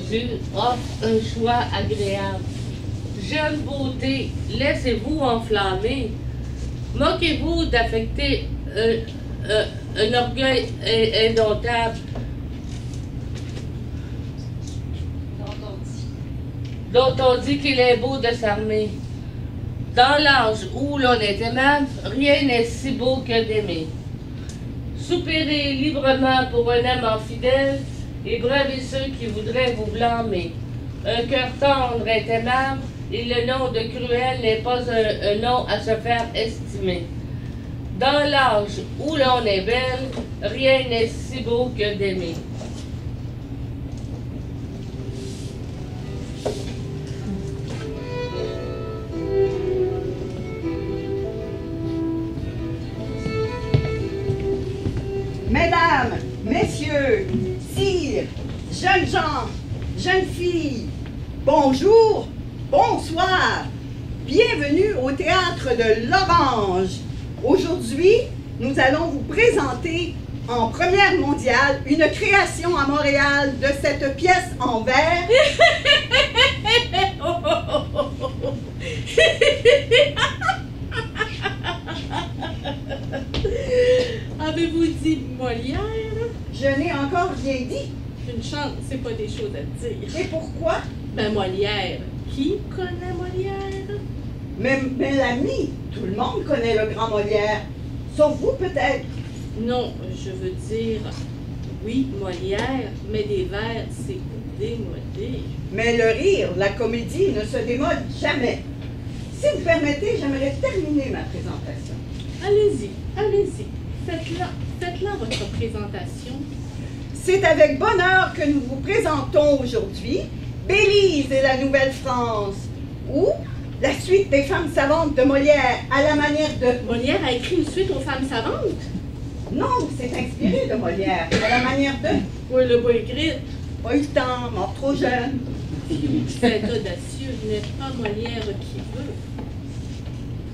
Jésus offre un choix agréable. Jeune beauté, laissez-vous enflammer. Moquez-vous d'affecter un orgueil indomptable dont on dit qu'il est beau de s'armer. Dans l'âge où l'on est aimable, rien n'est si beau que d'aimer. Soupirez librement pour un amant fidèle et bravez ceux qui voudraient vous blâmer. Un cœur tendre est aimable et le nom de cruel n'est pas un nom à se faire estimer. Dans l'âge où l'on est belle, rien n'est si beau que d'aimer. Mesdames, messieurs, sires, jeunes gens, jeunes filles, bonjour, bonsoir, bienvenue au théâtre de l'Orange. Aujourd'hui, nous allons vous présenter en première mondiale une création à Montréal de cette pièce en verre. Avez-vous dit Molière? Je n'ai encore rien dit. Une chance, c'est pas des choses à dire. Et pourquoi? Ben Molière. Qui connaît Molière? Mais l'ami, tout le monde connaît le grand Molière. Sauf vous peut-être. Non, je veux dire, oui, Molière, mais des vers, c'est démodé. Mais le rire, la comédie ne se démode jamais. Si vous permettez, j'aimerais terminer ma présentation. Allez-y, allez-y. Faites-la votre présentation. C'est avec bonheur que nous vous présentons aujourd'hui Bélise et la Nouvelle-France, ou la suite des femmes savantes de Molière à la manière de... Molière a écrit une suite aux femmes savantes? Non, c'est inspiré de Molière, à la manière de... Oui, le bois gris. Pas eu le temps, mort trop jeune. C'est audacieux, n'est pas Molière qui veut.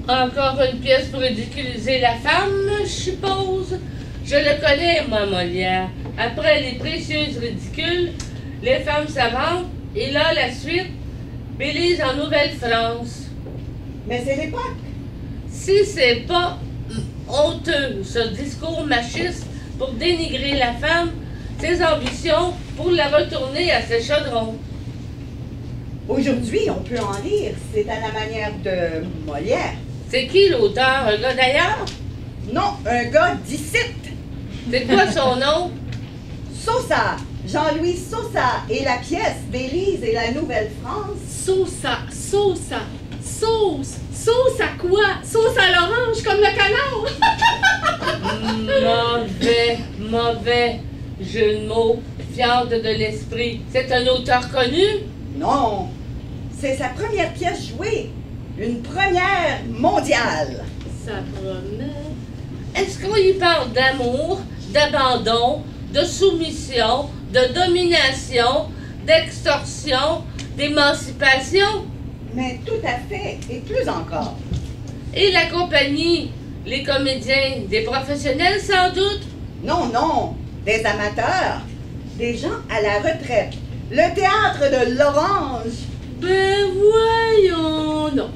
Encore une pièce pour ridiculiser la femme, je suppose. Je le connais, moi, Molière. Après les précieuses ridicules, les femmes savantes, et là, la suite, Bélise en Nouvelle-France. Mais c'est l'époque. Si c'est pas honteux, ce discours machiste pour dénigrer la femme, ses ambitions pour la retourner à ses chaudrons. Aujourd'hui, on peut en rire, c'est à la manière de Molière. C'est qui l'auteur? Un gars d'ailleurs? Non, un gars d'ici. C'est quoi son nom? Sosa, Jean-Louis Sosa, et la pièce Bélise et la Nouvelle-France. Sauce, à quoi? Sauce à l'orange comme le canard! Mauvais jeu de mots, fiente de l'esprit. C'est un auteur connu? Non, c'est sa première pièce jouée, une première mondiale. Ça promet. Est-ce qu'on y parle d'amour, d'abandon, de soumission, de domination, d'extorsion, d'émancipation? Mais tout à fait, et plus encore. Et la compagnie, les comédiens, des professionnels sans doute? Non, des amateurs, des gens à la retraite. Le théâtre de l'Orange. Ben voyons, non.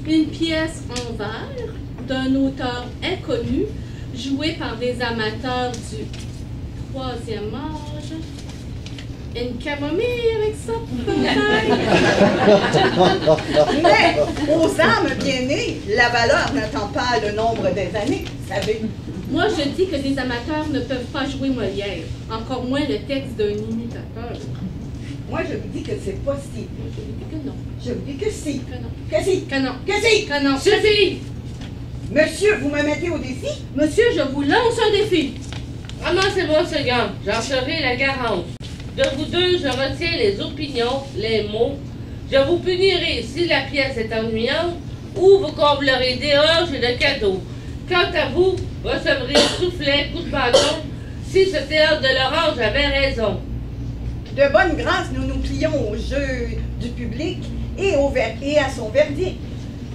Une pièce en verre d'un auteur inconnu, jouée par des amateurs du 3e âge. Une camomille avec ça, peut-être? Mais aux âmes bien nées, la valeur n'attend pas le nombre des années, vous savez. Moi, je dis que des amateurs ne peuvent pas jouer Molière, encore moins le texte d'un imitateur. Moi, je vous dis que c'est possible. Moi, je dis que non. Je vous dis que si. Que non. Que si. Que non. Que si. Que non. Suffit! Monsieur, vous me mettez au défi? Monsieur, je vous lance un défi. Ramassez-moi ce gant, j'en serai la garante. De vous deux, je retiens les opinions, les mots. Je vous punirai si la pièce est ennuyante ou vous comblerez d'éloges et de cadeaux. Quant à vous, recevrez soufflet, coup de bâton, si ce théâtre de l'Orange avait raison. De bonne grâce, nous nous plions au jeu du public et à son verdict.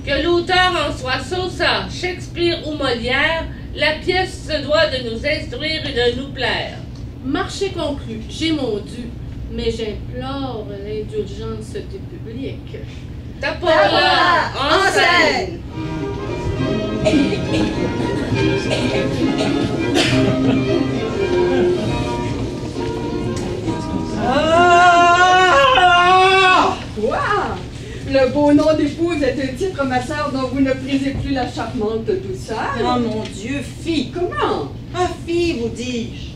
Que l'auteur en soit Sosa, Shakespeare ou Molière, la pièce se doit de nous instruire et de nous plaire. Marché conclu, j'ai mon dû. mais j'implore l'indulgence du public. Tapola en scène. Quoi? Le beau nom d'épouse est un titre, ma sœur, dont vous ne prisez plus la charmante douceur. Oh mon Dieu, fille! Comment? Ah, fille, vous dis-je!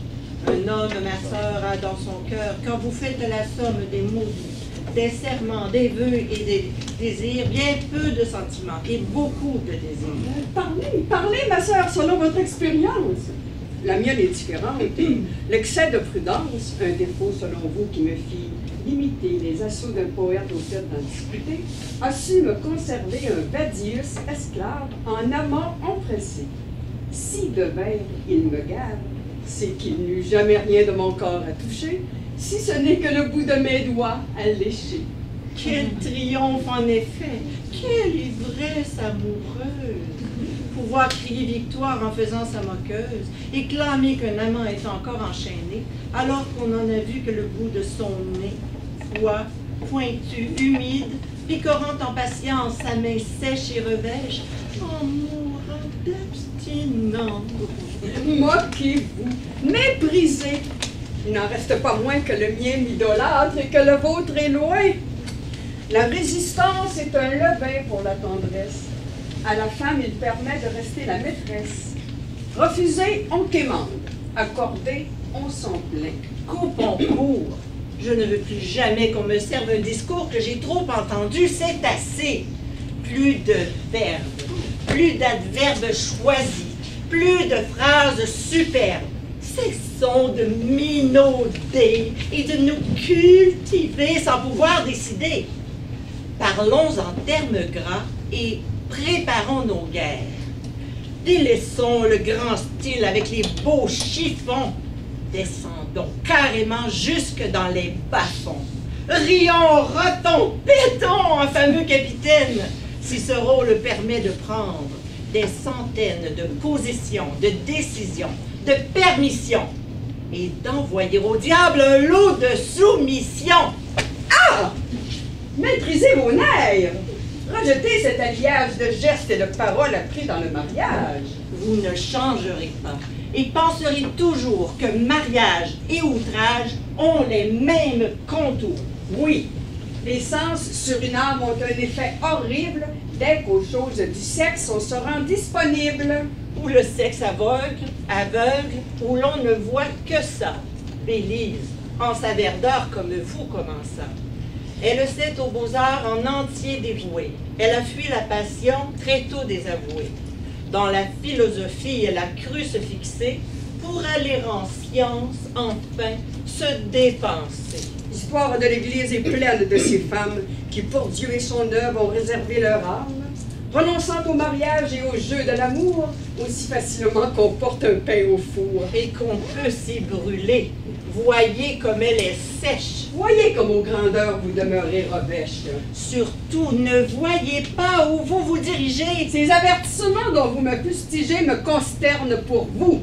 Un homme, ma sœur, a dans son cœur, quand vous faites la somme des maudits, des serments, des vœux et des désirs, bien peu de sentiments et beaucoup de désirs. Parlez, ma sœur, selon votre expérience. La mienne est différente. L'excès de prudence, un défaut selon vous qui me fit limiter les assauts d'un poète au fait d'en discuter, a su me conserver un vadius esclave en amant empressé. Si de verre il me gave, c'est qu'il n'eut jamais rien de mon corps à toucher, si ce n'est que le bout de mes doigts à lécher. Quel triomphe en effet! Quelle ivresse amoureuse! Pouvoir crier victoire en faisant sa moqueuse et clamer qu'un amant est encore enchaîné, alors qu'on n'en a vu que le bout de son nez, froid, pointu, humide, picorant en patience sa main sèche et revêche, en mourant d'abstinence. Moquez-vous, méprisez. Il n'en reste pas moins que le mien m'idolâtre et que le vôtre est loin. La résistance est un levain pour la tendresse. À la femme, il permet de rester la maîtresse. Refuser, on quémande. Accorder, on s'en plaint. Coupons court. Je ne veux plus jamais qu'on me serve un discours que j'ai trop entendu, c'est assez. Plus de verbes, plus d'adverbes choisis, plus de phrases superbes. Cessons de minauder et de nous cultiver sans pouvoir décider. Parlons en termes gras et préparons nos guerres. Délaissons le grand style avec les beaux chiffons. Descendons carrément jusque dans les bas-fonds. Rions, rotons, pétons un fameux capitaine, si ce rôle permet de prendre des centaines de positions, de décisions, de permissions, et d'envoyer au diable un lot de soumission. Ah! Maîtrisez vos nerfs! Rejetez cet alliage de gestes et de paroles appris dans le mariage. Vous ne changerez pas et penserez toujours que mariage et outrage ont les mêmes contours. Oui, les sens sur une âme ont un effet horrible dès qu'aux choses du sexe on se rend disponible. Où le sexe aveugle, où l'on ne voit que ça. Bélise, en sa verdeur comme vous commença. Elle s'est aux beaux-arts en entier dévouée. Elle a fui la passion très tôt désavouée. Dans la philosophie, elle a cru se fixer pour aller en science, enfin, se dépenser. L'histoire de l'Église est pleine de ces femmes qui, pour Dieu et son œuvre, ont réservé leur âme, renonçant au mariage et au jeu de l'amour, aussi facilement qu'on porte un pain au four. Et qu'on peut s'y brûler. Voyez comme elle est sèche. Voyez comme aux grandeurs vous demeurez revêche. Surtout, ne voyez pas où vous vous dirigez. Ces avertissements dont vous me fustigez me consternent pour vous.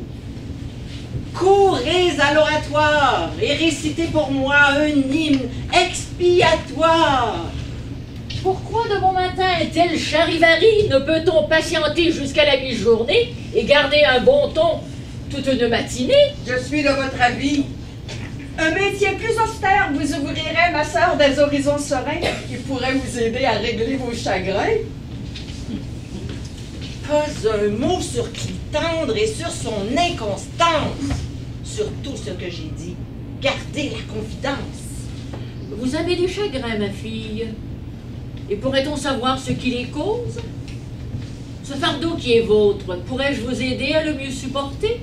Courez à l'oratoire et récitez pour moi un hymne expiatoire. Pourquoi de bon matin, tel charivari, ne peut-on patienter jusqu'à la mi-journée et garder un bon ton toute une matinée? Je suis de votre avis. Un métier plus austère vous ouvrirait, ma sœur, des horizons sereins qui pourraient vous aider à régler vos chagrins. Pas un mot sur Clitandre et sur son inconstance. Sur tout ce que j'ai dit, gardez la confidence. Vous avez des chagrins, ma fille. Et pourrait-on savoir ce qui les cause? Ce fardeau qui est vôtre, pourrais-je vous aider à le mieux supporter?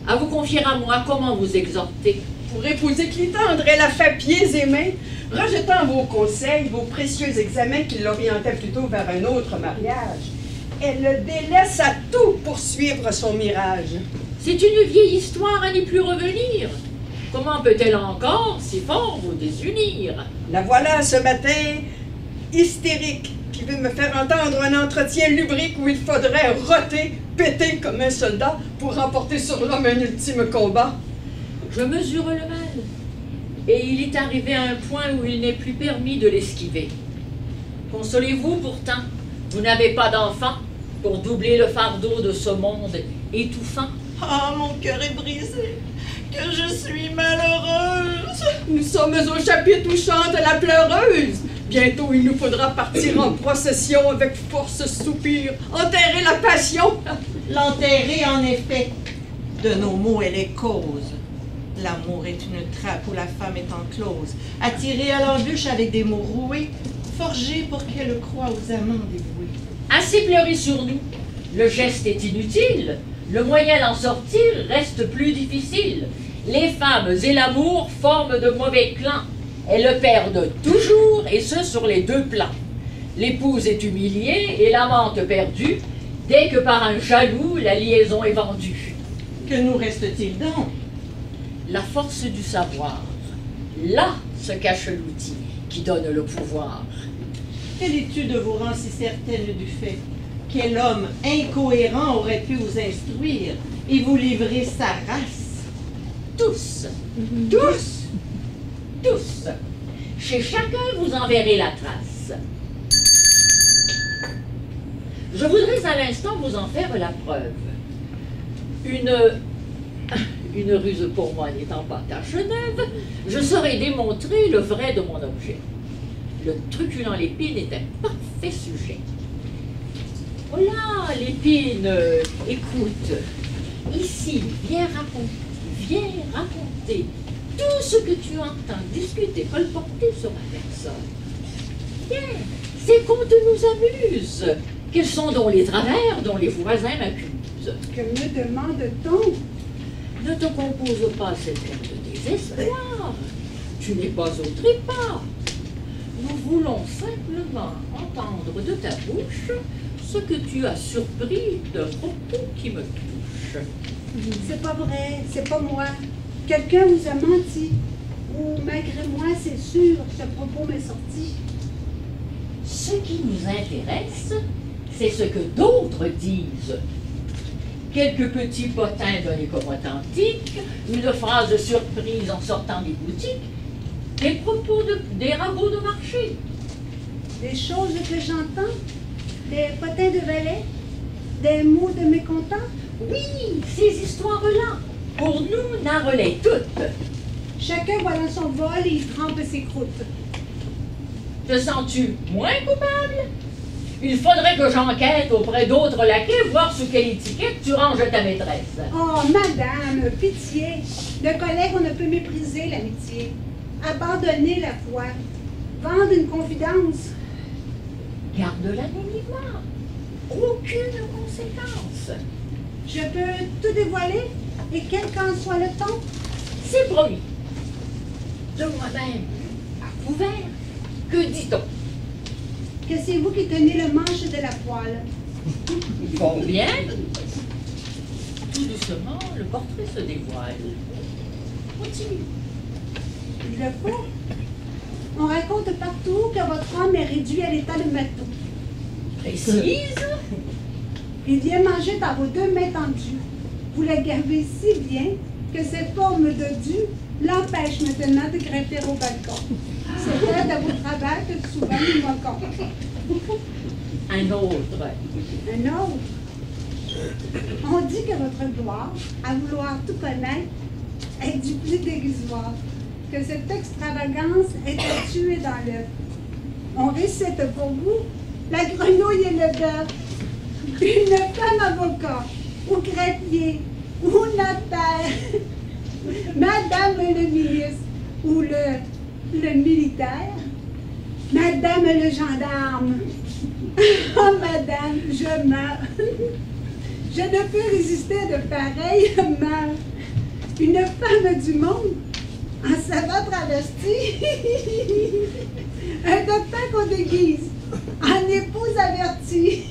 À vous confier à moi, comment vous exhorter? Pour épouser Clitandre, elle a fait pieds et mains, rejetant vos conseils, vos précieux examens qui l'orientaient plutôt vers un autre mariage. Elle le délaisse à tout pour suivre son mirage. C'est une vieille histoire à n'y plus revenir. Comment peut-elle encore si fort vous désunir? La voilà ce matin, hystérique, qui veut me faire entendre un entretien lubrique où il faudrait roter, péter comme un soldat pour remporter sur l'homme un ultime combat. Je mesure le mal. et il est arrivé à un point où il n'est plus permis de l'esquiver. Consolez-vous pourtant, vous n'avez pas d'enfant pour doubler le fardeau de ce monde étouffant. Ah, mon cœur est brisé, que je suis malheureuse. Nous sommes au chapitre touchant de la pleureuse. Bientôt, il nous faudra partir en procession avec force soupir, enterrer la passion. L'enterrer, en effet. De nos maux, elle est cause. L'amour est une trappe où la femme est enclose, attirée à l'embûche avec des mots roués, forgés pour qu'elle croie aux amants dévoués. Assez pleurer sur nous, le geste est inutile, le moyen d'en sortir reste plus difficile. Les femmes et l'amour forment de mauvais clans, elles perdent toujours, et ce sur les deux plans. L'épouse est humiliée et l'amante perdue, dès que par un jaloux la liaison est vendue. Que nous reste-t-il donc? La force du savoir, là se cache l'outil qui donne le pouvoir. Quelle étude vous rend si certaine du fait? Quel homme incohérent aurait pu vous instruire et vous livrer sa race? Tous, Tous. tous, chez chacun vous en verrez la trace. Je voudrais à l'instant vous en faire la preuve. Une ruse pour moi n'étant pas tâche neuve, je saurais démontrer le vrai de mon objet. Le truculent Lépine est un parfait sujet. Oh là, Lépine, écoute, ici, viens raconter tout ce que tu entends discuter, colporter sur ma personne. Viens, ces contes nous amusent. Quels sont donc les travers dont les voisins m'accusent? Que me demande-t-on? Ne te compose pas cette air de désespoir. Tu n'es pas au trépas. Nous voulons simplement entendre de ta bouche ce que tu as surpris d'un propos qui me touche. C'est pas vrai, c'est pas moi. Quelqu'un vous a menti. Ou malgré moi, c'est sûr, ce propos m'est sorti. Ce qui nous intéresse, c'est ce que d'autres disent. Quelques petits potins donnés comme authentiques, une phrase surprise en sortant des boutiques, des propos des ragots de marché. Des choses que j'entends, des potins de valet, des mots de mécontents. Oui, ces histoires-là, pour nous, narrelaient toutes. Chacun va dans son vol et il trempe ses croûtes. Te sens-tu moins coupable? Il faudrait que j'enquête auprès d'autres laquais, voir sous quelle étiquette tu ranges ta maîtresse. Oh, madame, pitié. De collègue, on ne peut mépriser l'amitié. Abandonner la foi. Vendre une confidence. Garde l'anonymat. Aucune conséquence. Je peux tout dévoiler, et quel qu'en soit le ton. C'est promis. De moi-même, à couvert, que dit-on? Que c'est vous qui tenez le manche de la poêle. Combien? Tout doucement, le portrait se dévoile. Continue. Il le faut. On raconte partout que votre homme est réduit à l'état de matou. Précise? Il vient manger dans vos deux mains tendues. Vous la gardez si bien que cette forme de dû l'empêche maintenant de grimper au balcon. C'est l'aide à vos travaux que souvent nous moquons. Un autre. Un autre. On dit que votre gloire, à vouloir tout connaître, est du plus dérisoire, que cette extravagance est à tuer dans l'œuf. On récite pour vous la grenouille et le bœuf, une femme avocat, ou greffier, ou notaire, madame le ministre, ou le militaire, madame le gendarme. Oh, madame, je meurs. Je ne peux résister de pareil mal. Une femme du monde, en savant travestie, un docteur qu'on déguise, en épouse avertie.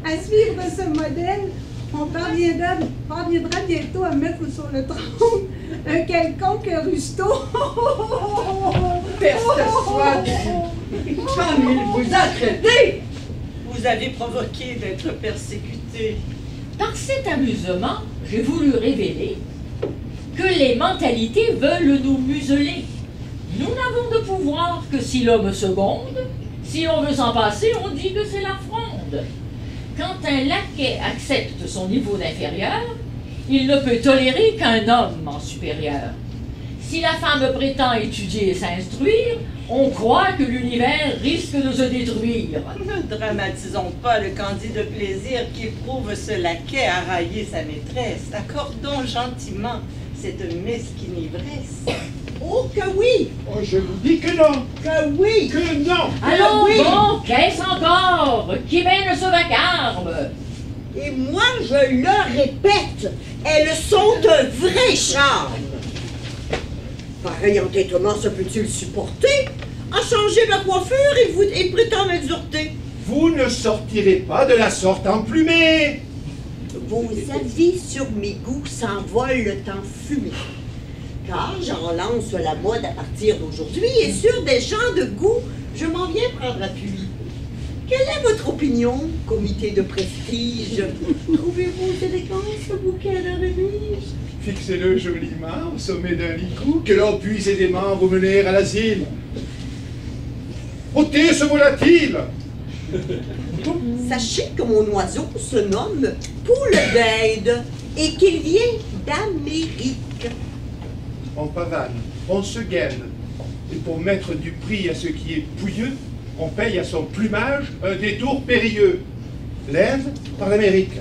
À suivre ce modèle, on parviendra bientôt à mettre sur le trône un quelconque rusto. Peste soit comme il vous a traité! Vous avez provoqué d'être persécuté. Par cet amusement, j'ai voulu révéler que les mentalités veulent nous museler. Nous n'avons de pouvoir que si l'homme seconde. Si on veut s'en passer, on dit que c'est la fronde. Quand un laquais accepte son niveau d'inférieur, il ne peut tolérer qu'un homme en supérieur. Si la femme prétend étudier et s'instruire, on croit que l'univers risque de se détruire. Ne dramatisons pas le candide plaisir qu'éprouve ce laquais à railler sa maîtresse. Accordons gentiment cette mesquine ivresse. Oh, que oui! Oh, je vous dis que non! Que oui! Que non! Allons oui. bon, qu'est-ce encore qui mène ce vacarme? Et moi, je le répète, elles sont un vrai charme. Pareil entêtement se peut-il supporter? À changer ma coiffure et prétend m'exhorter. Vous ne sortirez pas de la sorte emplumée! Vos avis sur mes goûts s'envolent le temps fumé. Car j'en lance la mode à partir d'aujourd'hui et sur des gens de goût, je m'en viens prendre appui. Quelle est votre opinion, comité de prestige? Trouvez-vous élégant ce bouquet de remise? Fixez-le joliment au sommet d'un licou, que l'on puisse aisément vous mener à l'asile. Ôtez ce volatile! Sachez que mon oiseau se nomme Poule d'Inde et qu'il vient d'Amérique. On pavane, on se gaine. Et pour mettre du prix à ce qui est pouilleux, on paye à son plumage un détour périlleux. L'Inde par l'Amérique.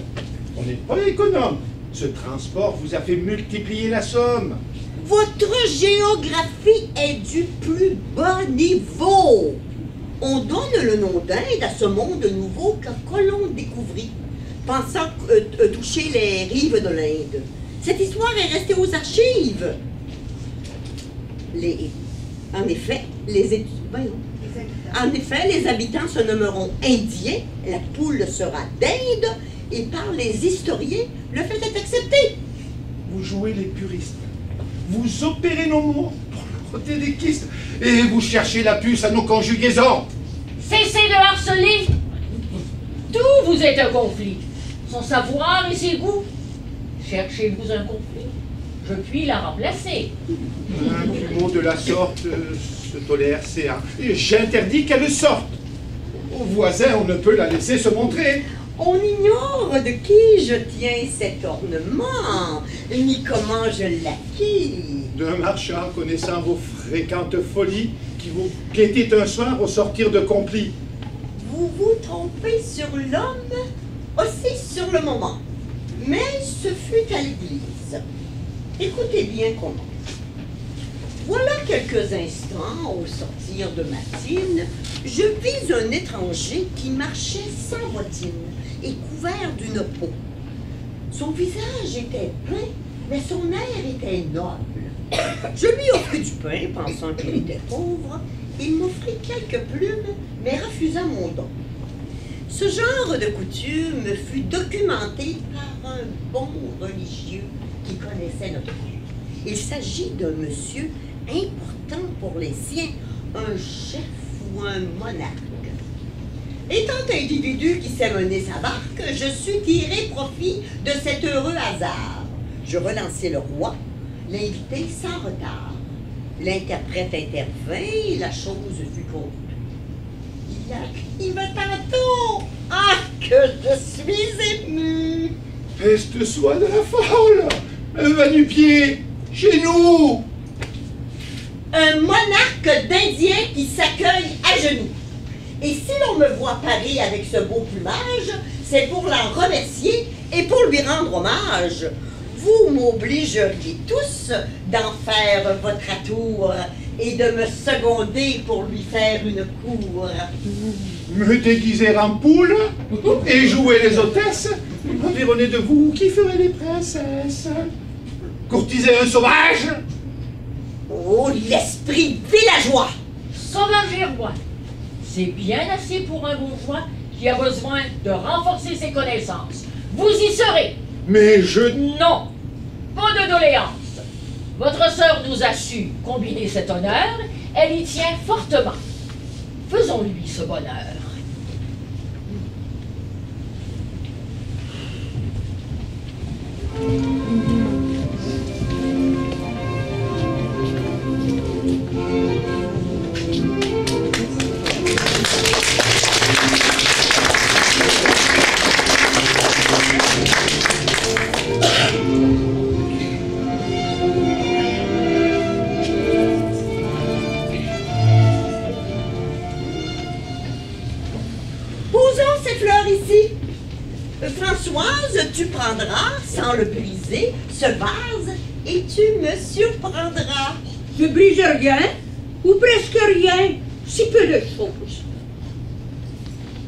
On n'est pas économe. Ce transport vous a fait multiplier la somme. Votre géographie est du plus bas niveau. On donne le nom d'Inde à ce monde nouveau qu'un colon découvrit, pensant toucher les rives de l'Inde. Cette histoire est restée aux archives. En effet, les habitants se nommeront Indiens, la poule sera d'Inde, et par les historiens, le fait est accepté. Vous jouez les puristes. Vous opérez nos mots pour ôter des kystes. Et vous cherchez la puce à nos conjugaisons. Cessez de harceler. Tout vous est un conflit. Son savoir et ses goûts. Cherchez-vous un conflit. Je puis la remplacer. Un mot de la sorte se tolère, c'est un. J'interdis qu'elle sorte. Aux voisins, on ne peut la laisser se montrer. On ignore de qui je tiens cet ornement, ni comment je l'acquis. D'un marchand connaissant vos fréquentes folies, qui vous guettait un soir au sortir de Complis. Vous vous trompez sur l'homme, aussi sur le moment. Mais ce fut à l'église. Écoutez bien comment. Voilà quelques instants, au sortir de matine, je vis un étranger qui marchait sans bottine et couvert d'une peau. Son visage était plein, mais son air était noble. Je lui offris du pain, pensant qu'il était pauvre. Il m'offrit quelques plumes, mais refusa mon don. Ce genre de coutume fut documenté par un bon religieux qui connaissait notre vie. Il s'agit d'un monsieur important pour les siens, un chef ou un monarque. Étant individu qui sait mener sa barque, je sus tirer profit de cet heureux hasard. Je relançai le roi, l'invité sans retard. L'interprète intervint, la chose fut conclue. Il arrive tantôt. Ah, que je suis ému! Peste soit de la folle! Va du pied! Chez nous! Un monarque d'Indien qui s'accueille à genoux. Et si l'on me voit parer avec ce beau plumage, c'est pour l'en remercier et pour lui rendre hommage. Vous m'obligeriez tous d'en faire votre atour et de me seconder pour lui faire une cour. Me déguiser en poule et jouer les hôtesses, environné de vous, qui ferait les princesses? Courtiser un sauvage? Oh, l'esprit villageois! Sauvage et roi. C'est bien assez pour un bourgeois qui a besoin de renforcer ses connaissances. Vous y serez. Mais je... Non, pas de doléance. Votre sœur nous a su combiner cet honneur. Elle y tient fortement. Faisons-lui ce bonheur. Françoise, tu prendras, sans le briser, ce vase et tu me surprendras. Je brise rien, ou presque rien, si peu de choses.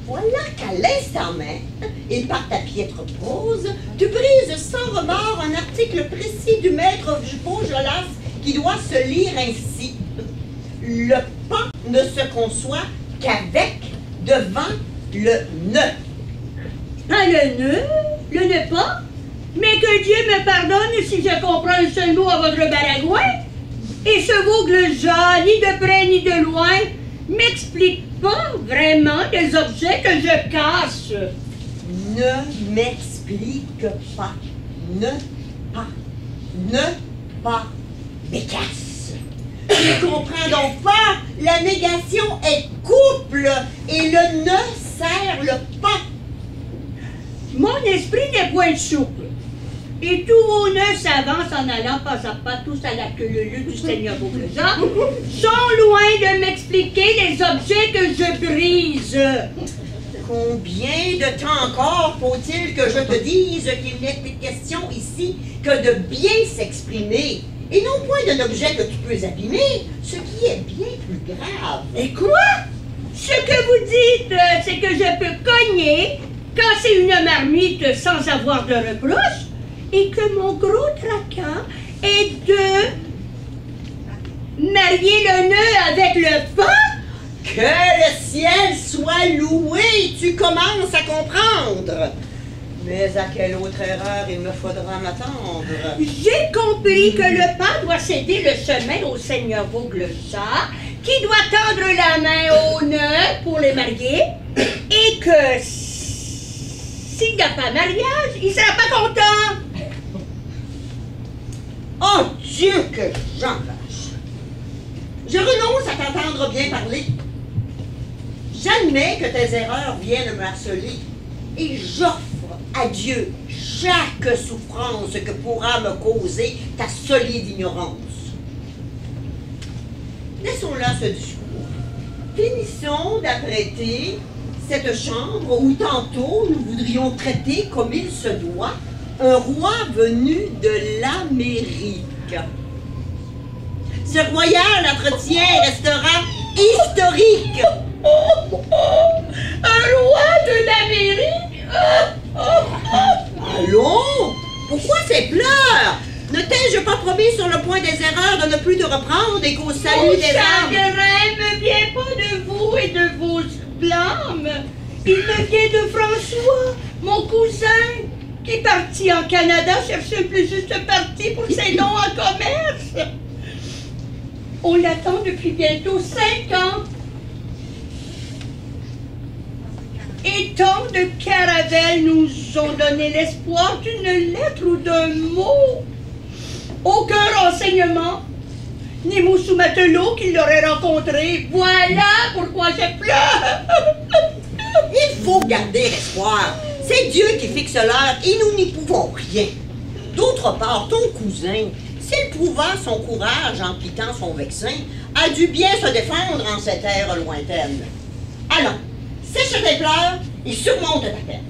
Voilà qu'à l'instant même, et par ta piètre prose, tu brises sans remords un article précis du maître Beaujolas qui doit se lire ainsi. Le pas ne se conçoit qu'avec, devant, le ne. Pas le ne pas, mais que Dieu me pardonne si je comprends un seul mot à votre baragouin. Et ce Vaugle-Jean, ni de près ni de loin, m'explique pas vraiment les objets que je cache. Ne m'explique pas, ne pas, mais casse. Tu comprends donc pas, la négation est couple et le ne sert le pas. Mon esprit n'est point souple. Et tous vos nœuds s'avancent en allant pas à pas tous à la queue leu du Seigneur Vaugle-Jean, sont loin de m'expliquer les objets que je brise. Combien de temps encore faut-il que je te dise qu'il n'est question ici que de bien s'exprimer, et non point d'un objet que tu peux abîmer, ce qui est bien plus grave. Et quoi? Ce que vous dites, c'est que je peux cogner, casser une marmite sans avoir de reproche, et que mon gros tracas est de marier le nœud avec le pas? Que le ciel soit loué, tu commences à comprendre. Mais à quelle autre erreur il me faudra m'attendre? J'ai compris que le pas doit céder le chemin au Seigneur Vaugle-Jean, qui doit tendre la main au nœud pour les marier, et que s'il n'y a pas mariage, il ne sera pas content. Oh Dieu, que j'enrage! Je renonce à t'entendre bien parler. J'admets que tes erreurs viennent me harceler, et j'offre à Dieu chaque souffrance que pourra me causer ta solide ignorance. Laissons là ce discours. Finissons d'apprêter cette chambre où tantôt nous voudrions traiter comme il se doit un roi venu de l'Amérique. Ce royal entretien restera historique. Un roi de l'Amérique? Allons, pourquoi ces pleurs? Ne t'ai-je pas promis sur le point des erreurs de ne plus te reprendre et qu'au salut des âmes? Mon chagrin ne vient pas de vous et de vos blâmes. Il me vient de François, mon cousin, qui est parti en Canada chercher un plus juste parti pour ses dons en commerce. On l'attend depuis bientôt 5 ans. Et tant de caravelles nous ont donné l'espoir d'une lettre ou d'un mot. Aucun renseignement, ni mousse ou matelot qu'il l'aurait rencontré. Voilà pourquoi je pleure. Il faut garder espoir. C'est Dieu qui fixe l'heure et nous n'y pouvons rien. D'autre part, ton cousin, s'il prouva son courage en quittant son vexin, a dû bien se défendre en cette ère lointaine. Allons, sèche tes pleurs et surmonte ta peine.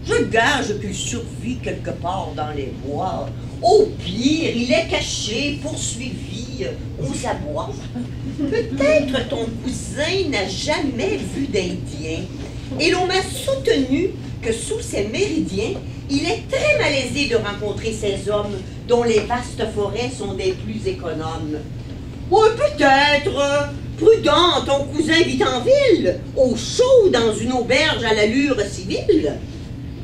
Je gage qu'il survit quelque part dans les bois. Au pire, il est caché, poursuivi aux abois. Peut-être ton cousin n'a jamais vu d'Indien, et l'on m'a soutenu que sous ces méridiens, il est très malaisé de rencontrer ces hommes dont les vastes forêts sont des plus économes. Oui, peut-être. Prudent, ton cousin vit en ville, au chaud dans une auberge à l'allure civile.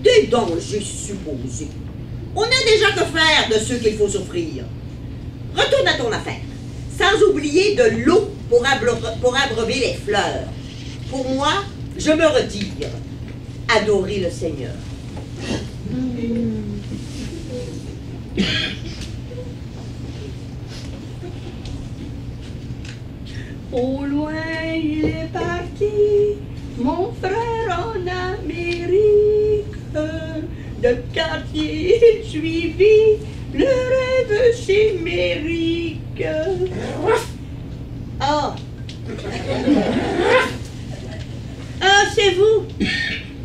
Des dangers supposés. On a déjà que faire de ceux qu'il faut souffrir. Retourne à ton affaire, sans oublier de l'eau pour abreuver les fleurs. Pour moi, je me retire. Adorer le Seigneur. Au loin, il est parti, mon frère en Amérique. De quartier, il suivit le rêve chimérique. Ah! Ah, c'est vous!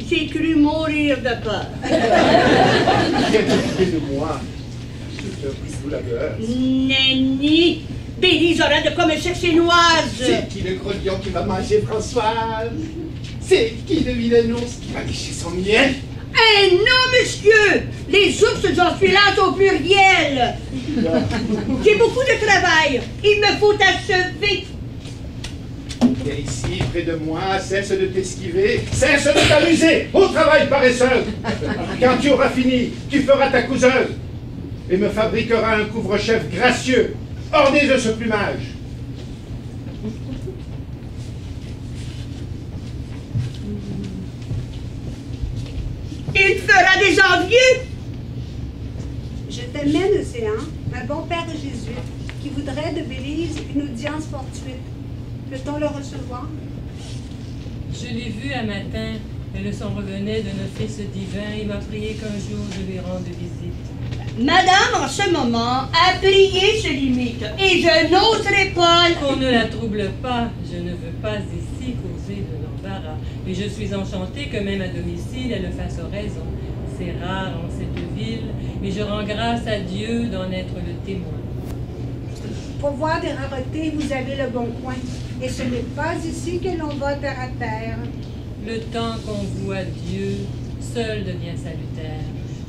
J'ai cru mourir mourir de peur. Viens t'occuper de moi. Je te prie sous la gueule. Nenni, Bélise aura de quoi me chercher noise. C'est qui le gros lion qui va manger Françoise? C'est qui le vilain ours qui va lécher son miel? Eh non, monsieur! Les ours, j'en suis là au pluriel. J'ai beaucoup de travail. Il me faut achever. Viens ici, près de moi, cesse de t'esquiver, cesse de t'amuser. Au travail, paresseuse. Quand tu auras fini, tu feras ta couseuse et me fabriqueras un couvre-chef gracieux, orné de ce plumage. Il fera des envieux. Je t'amène, Océan, un bon père jésuite qui voudrait de Bélise une audience fortuite. Peut-on le recevoir? Je l'ai vu un matin, et le son revenait de nos fils divins. Il m'a prié qu'un jour je lui rende visite. Madame, en ce moment, à prier se limite, et je n'oserai pas... Qu'on ne la trouble pas, je ne veux pas ici causer de l'embarras, mais je suis enchantée que même à domicile elle fasse raison. C'est rare en cette ville, mais je rends grâce à Dieu d'en être le témoin. Pour voir des raretés, vous avez le bon coin. Et ce n'est pas ici que l'on va terre à terre. Le temps qu'on voue à Dieu, seul devient salutaire.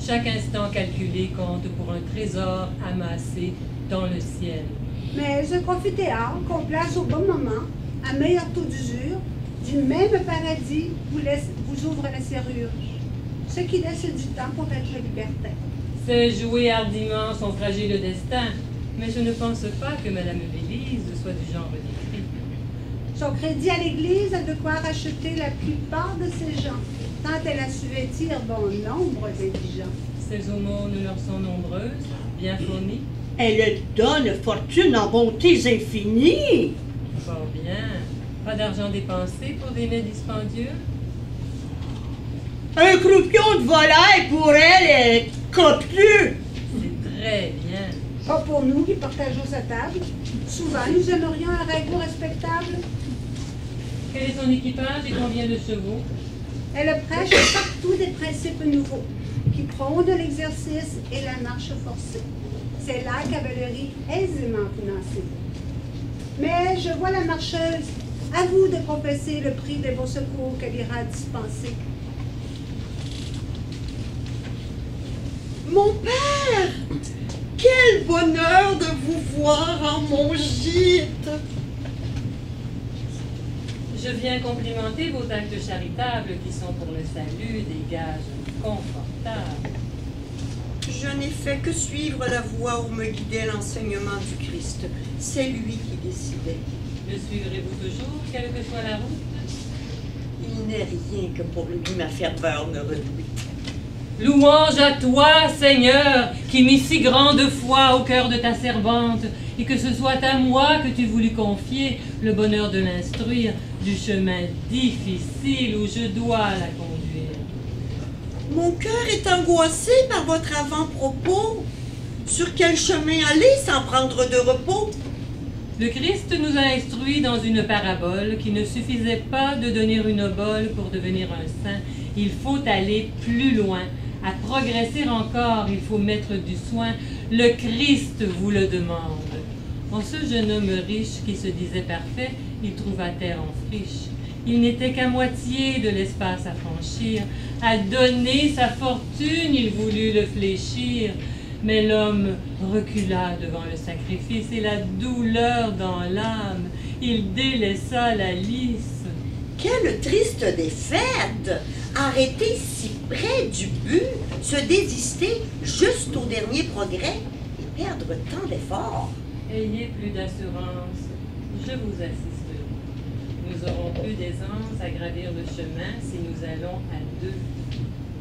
Chaque instant calculé compte pour un trésor amassé dans le ciel. Mais un prophétéard qu'on place au bon moment, à meilleur taux d'usure, du même paradis vous ouvre la serrure, ce qui laisse du temps pour être libertin. C'est jouer hardiment son fragile destin, mais je ne pense pas que Madame Bélise soit du genre d'esprit. Son crédit à l'Église a de quoi racheter la plupart de ces gens, tant elle assujettit bon nombre d'indigents. Ces aumônes leur sont nombreuses, bien fournies. Elle donne fortune en bontés infinies. Fort bien. Pas d'argent dépensé pour des mets dispendieux? Un croupion de volaille pour elle est copieux. C'est très bien. Pas pour nous qui partageons sa table. Souvent, nous aimerions un ragoût respectable. Quel est son équipage et combien de chevaux? Elle prêche partout des principes nouveaux, qui prônent l'exercice et la marche forcée. C'est la cavalerie aisément financée. Mais je vois la marcheuse. À vous de confesser le prix des beaux secours qu'elle ira dispenser. Mon père! Quel bonheur de vous voir en mon gîte! Je viens complimenter vos actes charitables qui sont pour le salut des gages confortables. Je n'ai fait que suivre la voie où me guidait l'enseignement du Christ. C'est lui qui décidait. Le suivrez-vous toujours, quelle que soit la route? Il n'est rien que pour lui ma ferveur ne redoute. Louange à toi, Seigneur, qui mis si grande foi au cœur de ta servante, et que ce soit à moi que tu voulus confier le bonheur de l'instruire du chemin difficile où je dois la conduire. Mon cœur est angoissé par votre avant-propos. Sur quel chemin aller sans prendre de repos? Le Christ nous a instruits dans une parabole qu'il ne suffisait pas de donner une obole pour devenir un saint. Il faut aller plus loin. À progresser encore, il faut mettre du soin. Le Christ vous le demande. En ce jeune homme riche qui se disait parfait, il trouva terre en friche. Il n'était qu'à moitié de l'espace à franchir. À donner sa fortune, il voulut le fléchir. Mais l'homme recula devant le sacrifice et la douleur dans l'âme. Il délaissa la lice. Quelle triste défaite! Arrêter si près du but, se désister juste au dernier progrès et perdre tant d'efforts. Ayez plus d'assurance, je vous assisterai. Nous aurons plus d'aisance à gravir le chemin si nous allons à deux.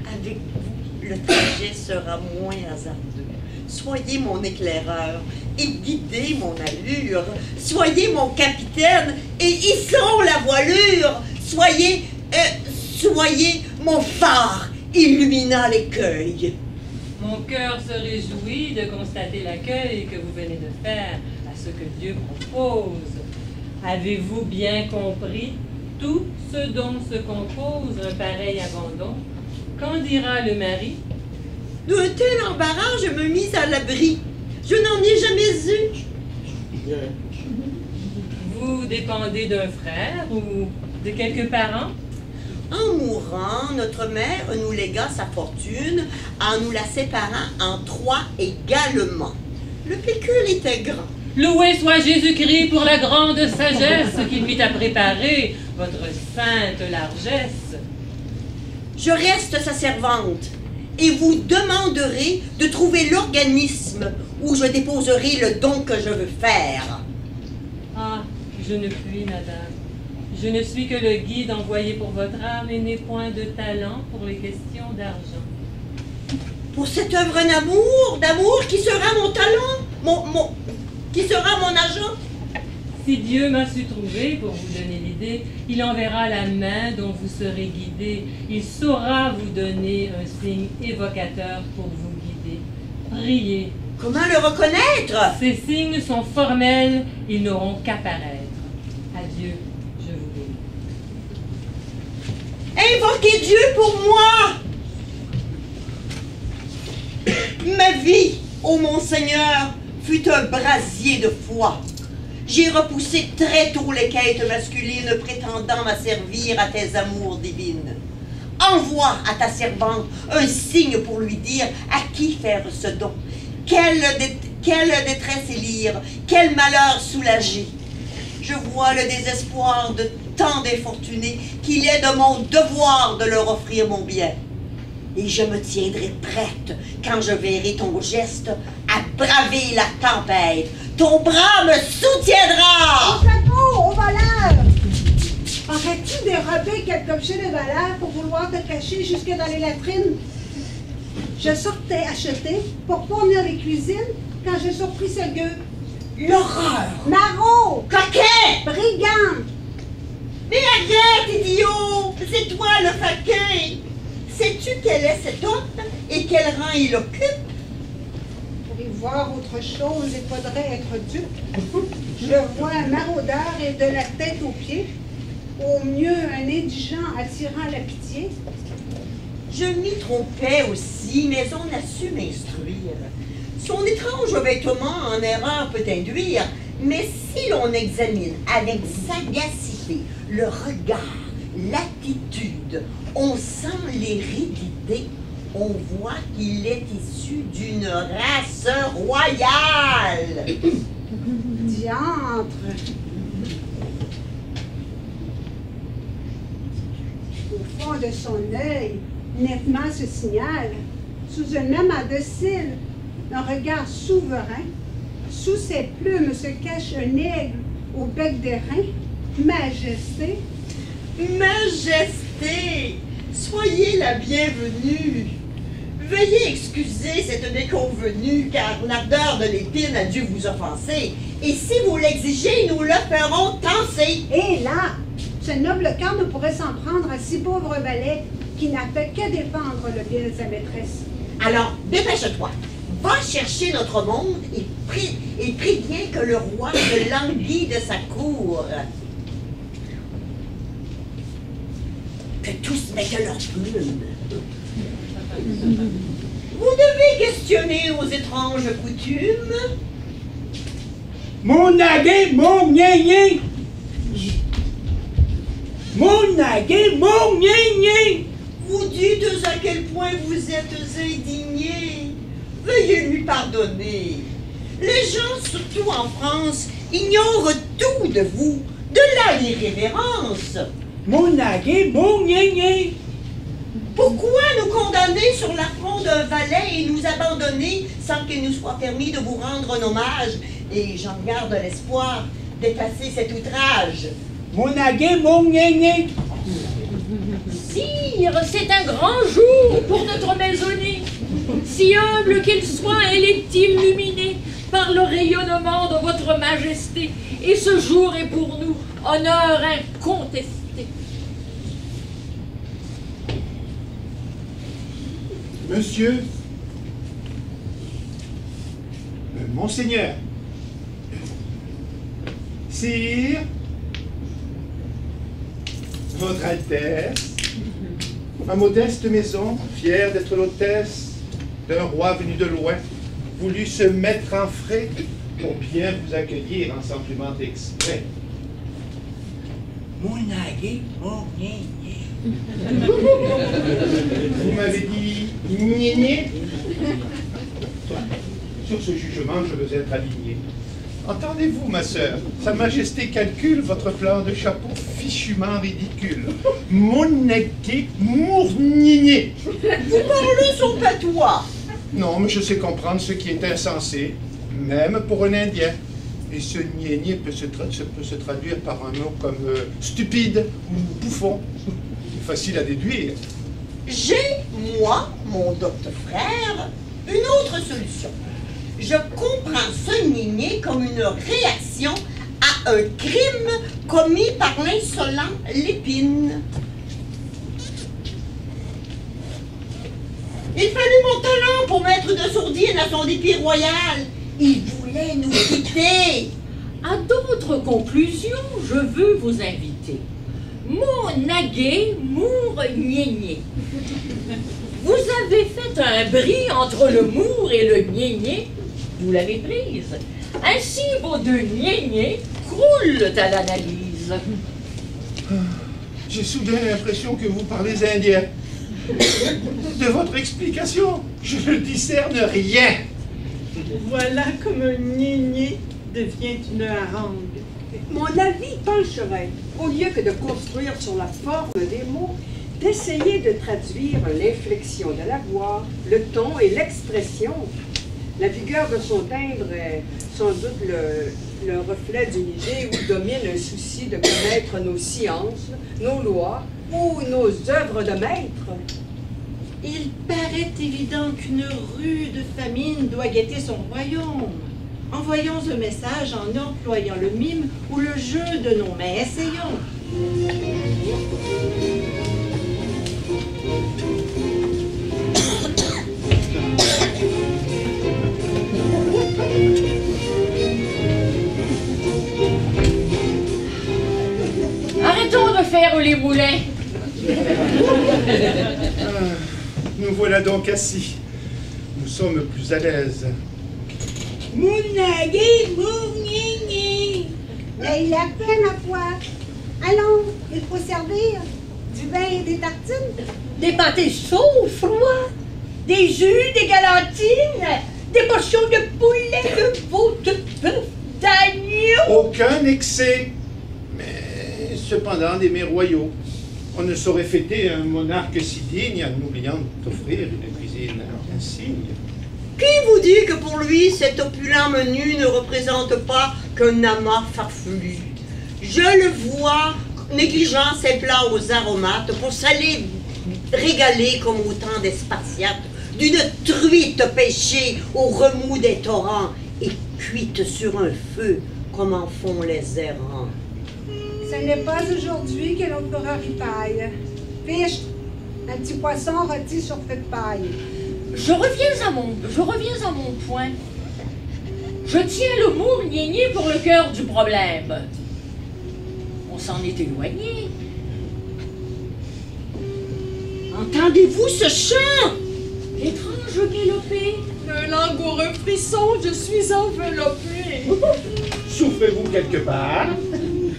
Avec vous, le trajet sera moins hasardeux. Soyez mon éclaireur et guidez mon allure. Soyez mon capitaine et hissons la voilure. Soyez mon phare illuminant l'écueil. Mon cœur se réjouit de constater l'accueil que vous venez de faire à ce que Dieu propose. Avez-vous bien compris tout ce dont se compose un pareil abandon? Qu'en dira le mari? D'un tel embarras, je me mis à l'abri. Je n'en ai jamais eu. Vous dépendez d'un frère ou de quelques parents? En mourant, notre mère nous légua sa fortune en nous la séparant en 3 également. Le pécule était grand. Loué soit Jésus-Christ pour la grande sagesse qu'il mit à préparer votre sainte largesse. Je reste sa servante et vous demanderez de trouver l'organisme où je déposerai le don que je veux faire. Ah, je ne puis, madame. Je ne suis que le guide envoyé pour votre âme et n'ai point de talent pour les questions d'argent. Pour cette œuvre d'amour qui sera mon talent, qui sera mon argent. Si Dieu m'a su trouver, pour vous donner l'idée, il enverra la main dont vous serez guidé. Il saura vous donner un signe évocateur pour vous guider. Priez. Comment le reconnaître? Ces signes sont formels, ils n'auront qu'à paraître. Adieu, je vous bénis. Invoquez Dieu pour moi. Ma vie, ô mon Seigneur, fut un brasier de foi. J'ai repoussé très tôt les quêtes masculines prétendant m'asservir à tes amours divines. Envoie à ta servante un signe pour lui dire à qui faire ce don. Quelle détresse élire, quel malheur soulager. Je vois le désespoir de tant d'infortunés qu'il est de mon devoir de leur offrir mon bien. Et je me tiendrai prête quand je verrai ton geste à braver la tempête. Ton bras me soutiendra! Au chapeau, au voleur! Aurais-tu dérobé quelque objet de valeur pour vouloir te cacher jusque dans les latrines? Je sortais acheter pour fournir les cuisines quand je surpris ce gueux. L'horreur! Maraud! Coquet! Brigand! Mais arrête, idiot! C'est toi le faquin! Sais-tu quel est cet homme et quel rang il occupe? Pour y voir autre chose, il faudrait être dupe. Je vois un maraudeur et de la tête aux pieds. Au mieux, un indigent attirant la pitié. Je m'y trompais aussi, mais on a su m'instruire. Son étrange vêtement en erreur peut induire, mais si l'on examine avec sagacité le regard, l'attitude, on sent l'hérédité, on voit qu'il est issu d'une race royale. Diantre! Au fond de son œil, nettement se signale, sous une même docile, un regard souverain. Sous ses plumes se cache un aigle au bec d'airain. Majesté. Majesté, soyez la bienvenue. Veuillez excuser cette déconvenue, car l'ardeur de l'épine a dû vous offenser. Et si vous l'exigez, nous le ferons tancer. Et là, ce noble cœur ne pourrait s'en prendre à si pauvre valet qui n'a fait que défendre le bien de sa maîtresse. Alors, dépêche-toi. Va chercher notre monde et prie bien que le roi ne languit de sa cour. Que tous mettent leurs plumes. Vous devez questionner nos étranges coutumes. Mon nagué, mon gné-gné! Mon nagué, mon gné-gné! Vous dites à quel point vous êtes indigné. Veuillez lui pardonner. Les gens, surtout en France, ignorent tout de vous. De là l'irrévérence. Mon nagué, mon gné-gné! Pourquoi nous condamner sur l'affront d'un valet et nous abandonner sans qu'il nous soit permis de vous rendre un hommage? Et j'en garde l'espoir d'effacer cet outrage. Mon nagué, mon gné-gné! Sire, c'est un grand jour pour notre maisonnée. Si humble qu'il soit, elle est illuminée par le rayonnement de votre majesté. Et ce jour est pour nous honneur incontesté. Monsieur, Monseigneur, Sire, Votre Altesse, Ma modeste maison, fière d'être l'hôtesse d'un roi venu de loin, voulut se mettre en frais pour bien vous accueillir en sentiment exprès. Monagé, mognagé. Vous m'avez dit gné. Sur ce jugement, je veux être aligné. Entendez-vous, ma sœur, Sa Majesté calcule votre plan de chapeau fichument ridicule. Monagé, mournigné. Vous parlez son patois. Non, mais je sais comprendre ce qui est insensé, même pour un Indien. Et ce gné peut se traduire par un mot comme stupide ou bouffon. Facile à déduire. J'ai, moi, mon docteur frère, une autre solution. Je comprends ce gné comme une réaction à un crime commis par l'insolent Lépine. Il fallut mon talent pour mettre de sourdine à son dépit royal. Il voulait nous quitter. À d'autres conclusions, je veux vous inviter. Monagé, mournigné. Vous avez fait un bris entre le mour et le gné, vous l'avez prise. Ainsi, vos deux gné croulent à l'analyse. J'ai soudain l'impression que vous parlez indien. De votre explication, je ne discerne rien. Voilà comme un gné devient une harangue. Mon avis pencherait, au lieu que de construire sur la forme des mots, d'essayer de traduire l'inflexion de la voix, le ton et l'expression. La vigueur de son timbre est sans doute le reflet d'une idée où domine un souci de connaître nos sciences, nos lois ou nos œuvres de maître. Il paraît évident qu'une rude famine doit guetter son royaume. Envoyons un message en employant le mime ou le jeu de nos mains. Essayons. Arrêtons de faire les moulins. Nous voilà donc assis. Nous sommes plus à l'aise. Monagé, mognagé. Mais il a fait, ma foi. Allons, il faut servir du vin et des tartines. Des pâtés chauds, froids, des jus, des galantines, des portions de poulet, de veau, de bœuf, d'agneau. Aucun excès, mais cependant des mets royaux. On ne saurait fêter un monarque si digne en oubliant d'offrir une cuisine insigne. Qui vous dit que pour lui, cet opulent menu ne représente pas qu'un amas farfelu? Je le vois négligeant ses plats aux aromates pour s'aller régaler comme autant d'Espartiates d'une truite pêchée au remous des torrents et cuite sur un feu comme en font les errants. Ce n'est pas aujourd'hui que l'on fera ripaille. Fiche, un petit poisson rôti sur feu de paille. Je reviens à mon point. Je tiens le mot gné pour le cœur du problème. On s'en est éloigné. Entendez-vous ce chant? L'étrange mélopée. Un langoureux frisson, je suis enveloppée. Souffrez-vous quelque part?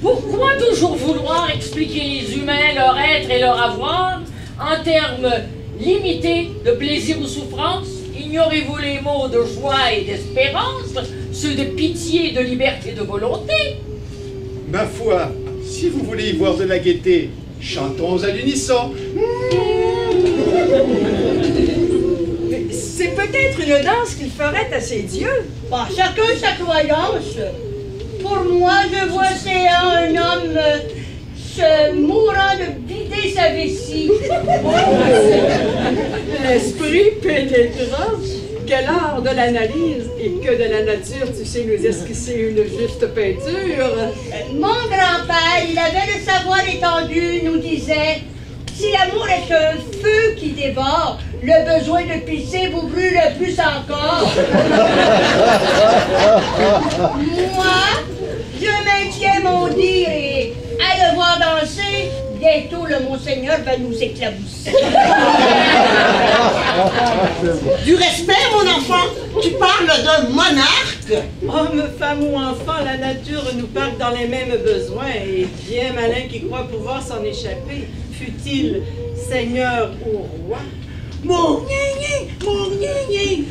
Pourquoi toujours vouloir expliquer les humains, leur être et leur avoir en termes limités de plaisir ou souffrance? Ignorez-vous les mots de joie et d'espérance, ceux de pitié, de liberté, de volonté? Ma foi, si vous voulez y voir de la gaieté, chantons à l'unisson. C'est peut-être une danse qu'il ferait à ses dieux. Bah, chacun sa croyance. Pour moi, je vois séant un homme se mourant de vider sa vessie. L'esprit pénétrant, quel art de l'analyse et que de la nature tu sais nous esquisser une juste peinture. Mon grand-père, il avait le savoir étendu, nous disait, si l'amour est un feu qui dévore, le besoin de pisser vous brûle plus encore. Moi, je maintiens mon dire et à le voir danser, Bientôt, le Monseigneur va nous éclabousser. Du respect, mon enfant. Tu parles d'un monarque. Homme, femme ou enfant, la nature nous parle dans les mêmes besoins, et bien malin qui croit pouvoir s'en échapper, fût-il seigneur ou roi.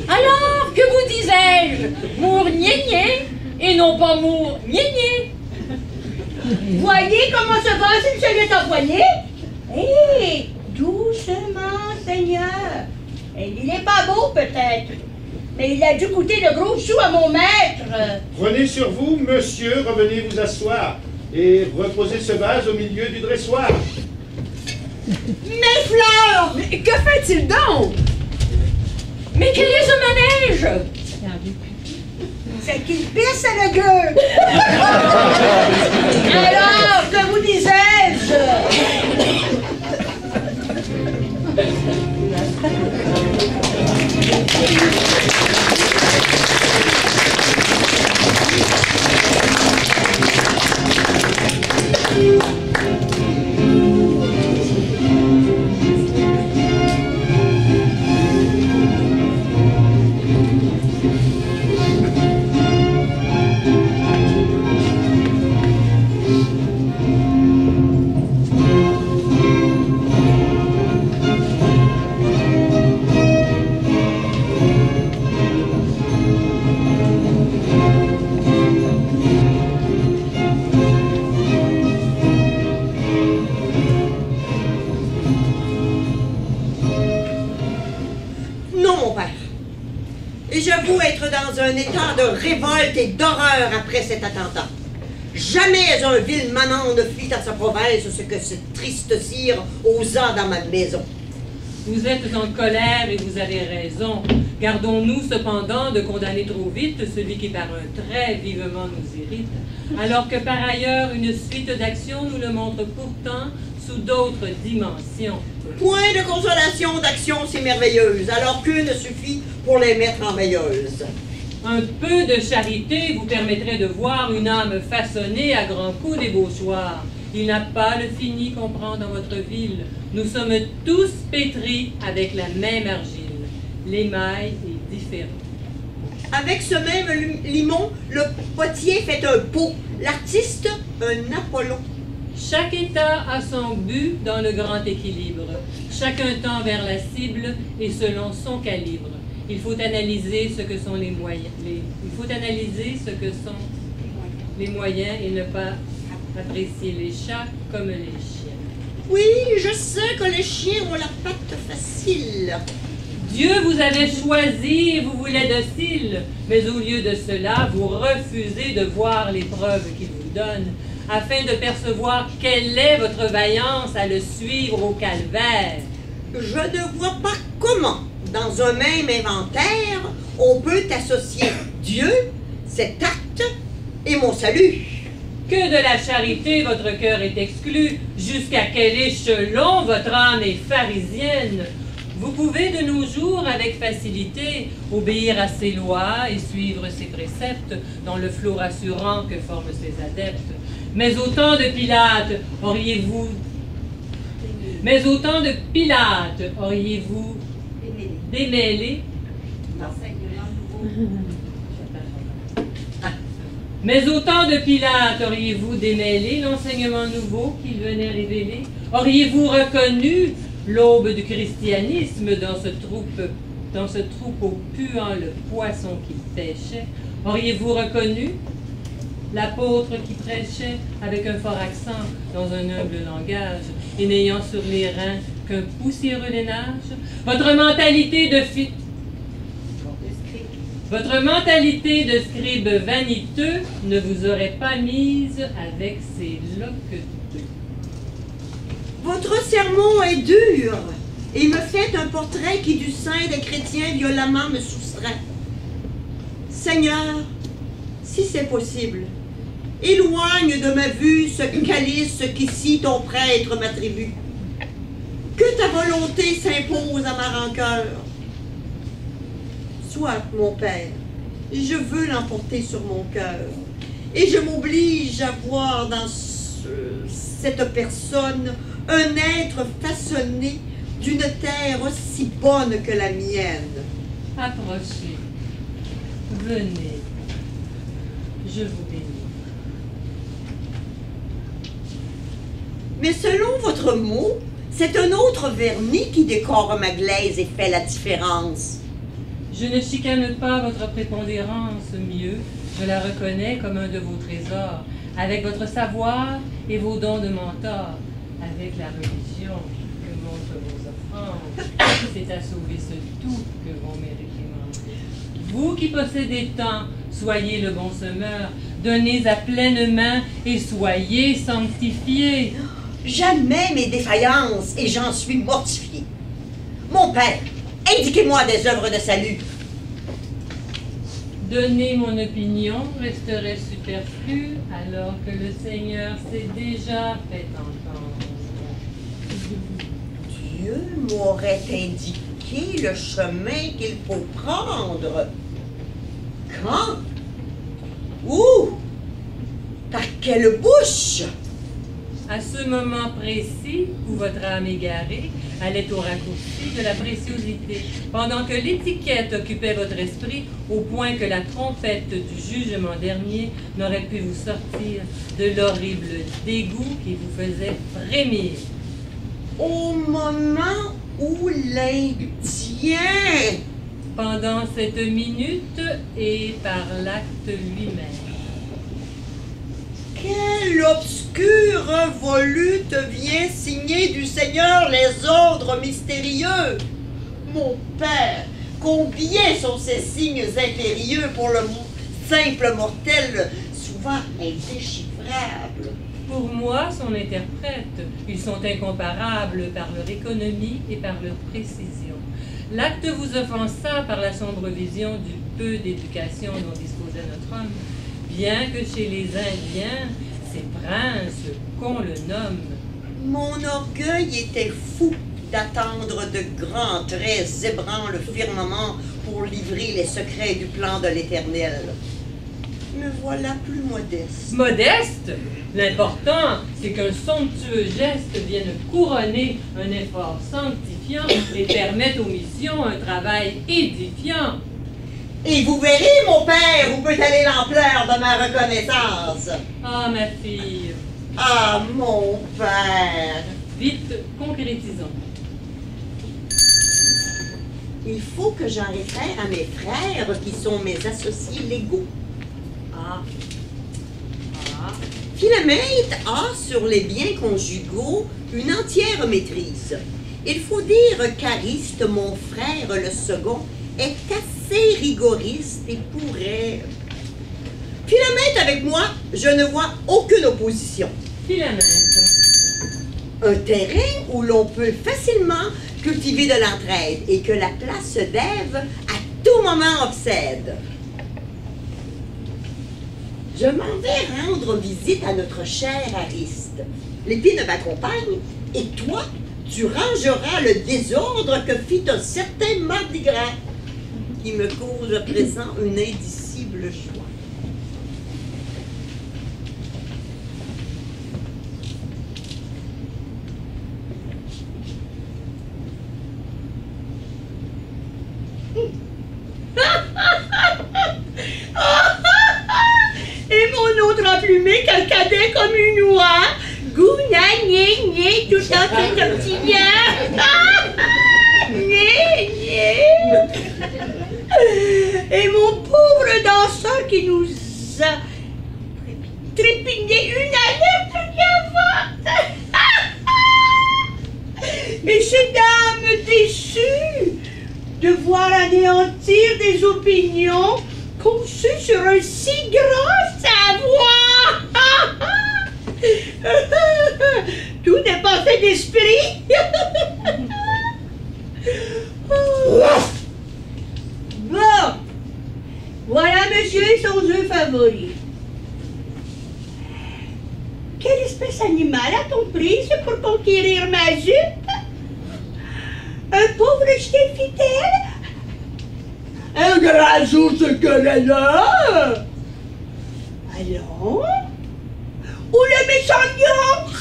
Alors, que vous disais-je? Mour-gné-gné, et non pas mour-gné-gné. Voyez comment se va s'il se l'est empoigné? Hé, doucement, Seigneur. Et il n'est pas beau, peut-être, mais il a dû coûter de gros sous à mon maître. Prenez sur vous, monsieur, revenez vous asseoir et reposez ce vase au milieu du dressoir. Mes fleurs! Mais que fait-il donc? Mais quel est ce manège? C'est qu'il pisse le gueux. Alors, que vous disais-je? J'avoue être dans un état de révolte et d'horreur après cet attentat. Jamais un vil manant ne fit à sa province ce que ce triste sire osa dans ma maison. Vous êtes en colère et vous avez raison. Gardons-nous cependant de condamner trop vite celui qui par un trait vivement nous irrite, alors que par ailleurs une suite d'actions nous le montre pourtant sous d'autres dimensions. Point de consolation d'actions si merveilleuses, alors qu'une suffit pour les mettre en veilleuse. Un peu de charité vous permettrait de voir une âme façonnée à grands coups des beaux soirs. Il n'a pas le fini qu'on prend dans votre ville. Nous sommes tous pétris avec la même argile. L'émail est différent. Avec ce même limon, le potier fait un pot, l'artiste un Apollon. Chaque État a son but dans le grand équilibre. Chacun tend vers la cible et selon son calibre. Il faut analyser ce que sont les moyens. Il faut analyser ce que sont les moyens et ne pas apprécier les chats comme les chiens. Oui, je sais que les chiens ont la patte facile. Dieu vous avait choisi et vous voulait docile, mais au lieu de cela, vous refusez de voir les preuves qu'il vous donne, afin de percevoir quelle est votre vaillance à le suivre au calvaire. Je ne vois pas comment, dans un même inventaire, on peut associer Dieu, cet acte, et mon salut. Que de la charité votre cœur est exclu, jusqu'à quel échelon votre âme est pharisienne. Vous pouvez de nos jours, avec facilité, obéir à ses lois et suivre ses préceptes dans le flot rassurant que forment ses adeptes. Mais au temps de Pilate, auriez-vous démêlé Mais au temps de Pilate, auriez-vous démêlé l'enseignement nouveau qu'il venait révéler? Auriez-vous reconnu l'aube du christianisme dans ce troupeau puant le poisson qu'il pêchait? Auriez-vous reconnu l'apôtre qui prêchait avec un fort accent dans un humble langage et n'ayant sur les reins qu'un poussiéreux lainage? Votre mentalité de scribe vaniteux ne vous aurait pas mise avec ses loqueteux. Votre sermon est dur et me fait un portrait qui du sein des chrétiens violemment me soustrait. Seigneur, si c'est possible, éloigne de ma vue ce calice qu'ici ton prêtre m'attribue. Que ta volonté s'impose à ma rancœur. Soit, mon Père, je veux l'emporter sur mon cœur, et je m'oblige à voir dans cette personne un être façonné d'une terre aussi bonne que la mienne. Approchez. Venez. Je vous bénis. Mais selon votre mot, c'est un autre vernis qui décore ma glaise et fait la différence. Je ne chicane pas votre prépondérance, mieux, je la reconnais comme un de vos trésors, avec votre savoir et vos dons de mentor, avec la religion que montrent vos offrandes. C'est à sauver ce tout que vos mérites demandent. Vous qui possédez tant, soyez le bon semeur, donnez à pleine main et soyez sanctifiés. Jamais mes défaillances, et j'en suis mortifié. Mon père, indiquez-moi des œuvres de salut. Donner mon opinion resterait superflu alors que le Seigneur s'est déjà fait entendre. Dieu m'aurait indiqué le chemin qu'il faut prendre. Quand? Où? Par quelle bouche? À ce moment précis où votre âme égarée allait au raccourci de la préciosité, pendant que l'étiquette occupait votre esprit au point que la trompette du jugement dernier n'aurait pu vous sortir de l'horrible dégoût qui vous faisait frémir. Au moment où l'Inde tient. Pendant cette minute et par l'acte lui-même. Quelle obscure volute vient signer du Seigneur les ordres mystérieux? Mon Père, combien sont ces signes impérieux pour le simple mortel, souvent indéchiffrable? Pour moi, son interprète, ils sont incomparables par leur économie et par leur précision. L'acte vous offensa par la sombre vision du peu d'éducation dont disposait notre homme, bien que chez les Indiens, ces princes, qu'on le nomme. Mon orgueil était fou d'attendre de grands traits zébrant le firmament pour livrer les secrets du plan de l'Éternel. Me voilà plus modeste. Modeste? L'important, c'est qu'un somptueux geste vienne couronner un effort sanctifiant et permette aux missions un travail édifiant. Et vous verrez, mon père, où peut aller l'ampleur de ma reconnaissance. Ah, ma fille. Ah, mon père. Vite, concrétisons. Il faut que j'en réfère à mes frères qui sont mes associés légaux. Ah. Philomètre a sur les biens conjugaux une entière maîtrise. Il faut dire qu'Ariste, mon frère le second, est assez rigoriste et pourrait... Philomètre avec moi, je ne vois aucune opposition. Philomètre. Un terrain où l'on peut facilement cultiver de l'entraide et que la place d'Ève à tout moment obsède. Je m'en vais rendre visite à notre cher Ariste. L'épine m'accompagne et toi, tu rangeras le désordre que fit un certain Mardi Gras qui me cause à présent une indicible joie. Et mon autre emplumé calcadait comme une oie. Gouna, nié, nié, tout en tout tortillant. Nié, nié. Et mon pauvre danseur qui nous a trépigné une alerte gavotte. Et ces dames déçues de voir anéantir des opinions conçues sur un si grand savoir. Tout n'est pas fait d'esprit. Bon, voilà monsieur son jeu favori. Quelle espèce animale a-t-on prise pour conquérir ma jupe? Un pauvre chien fidèle? Un grand ours là? Allons? Ou le méchant lion?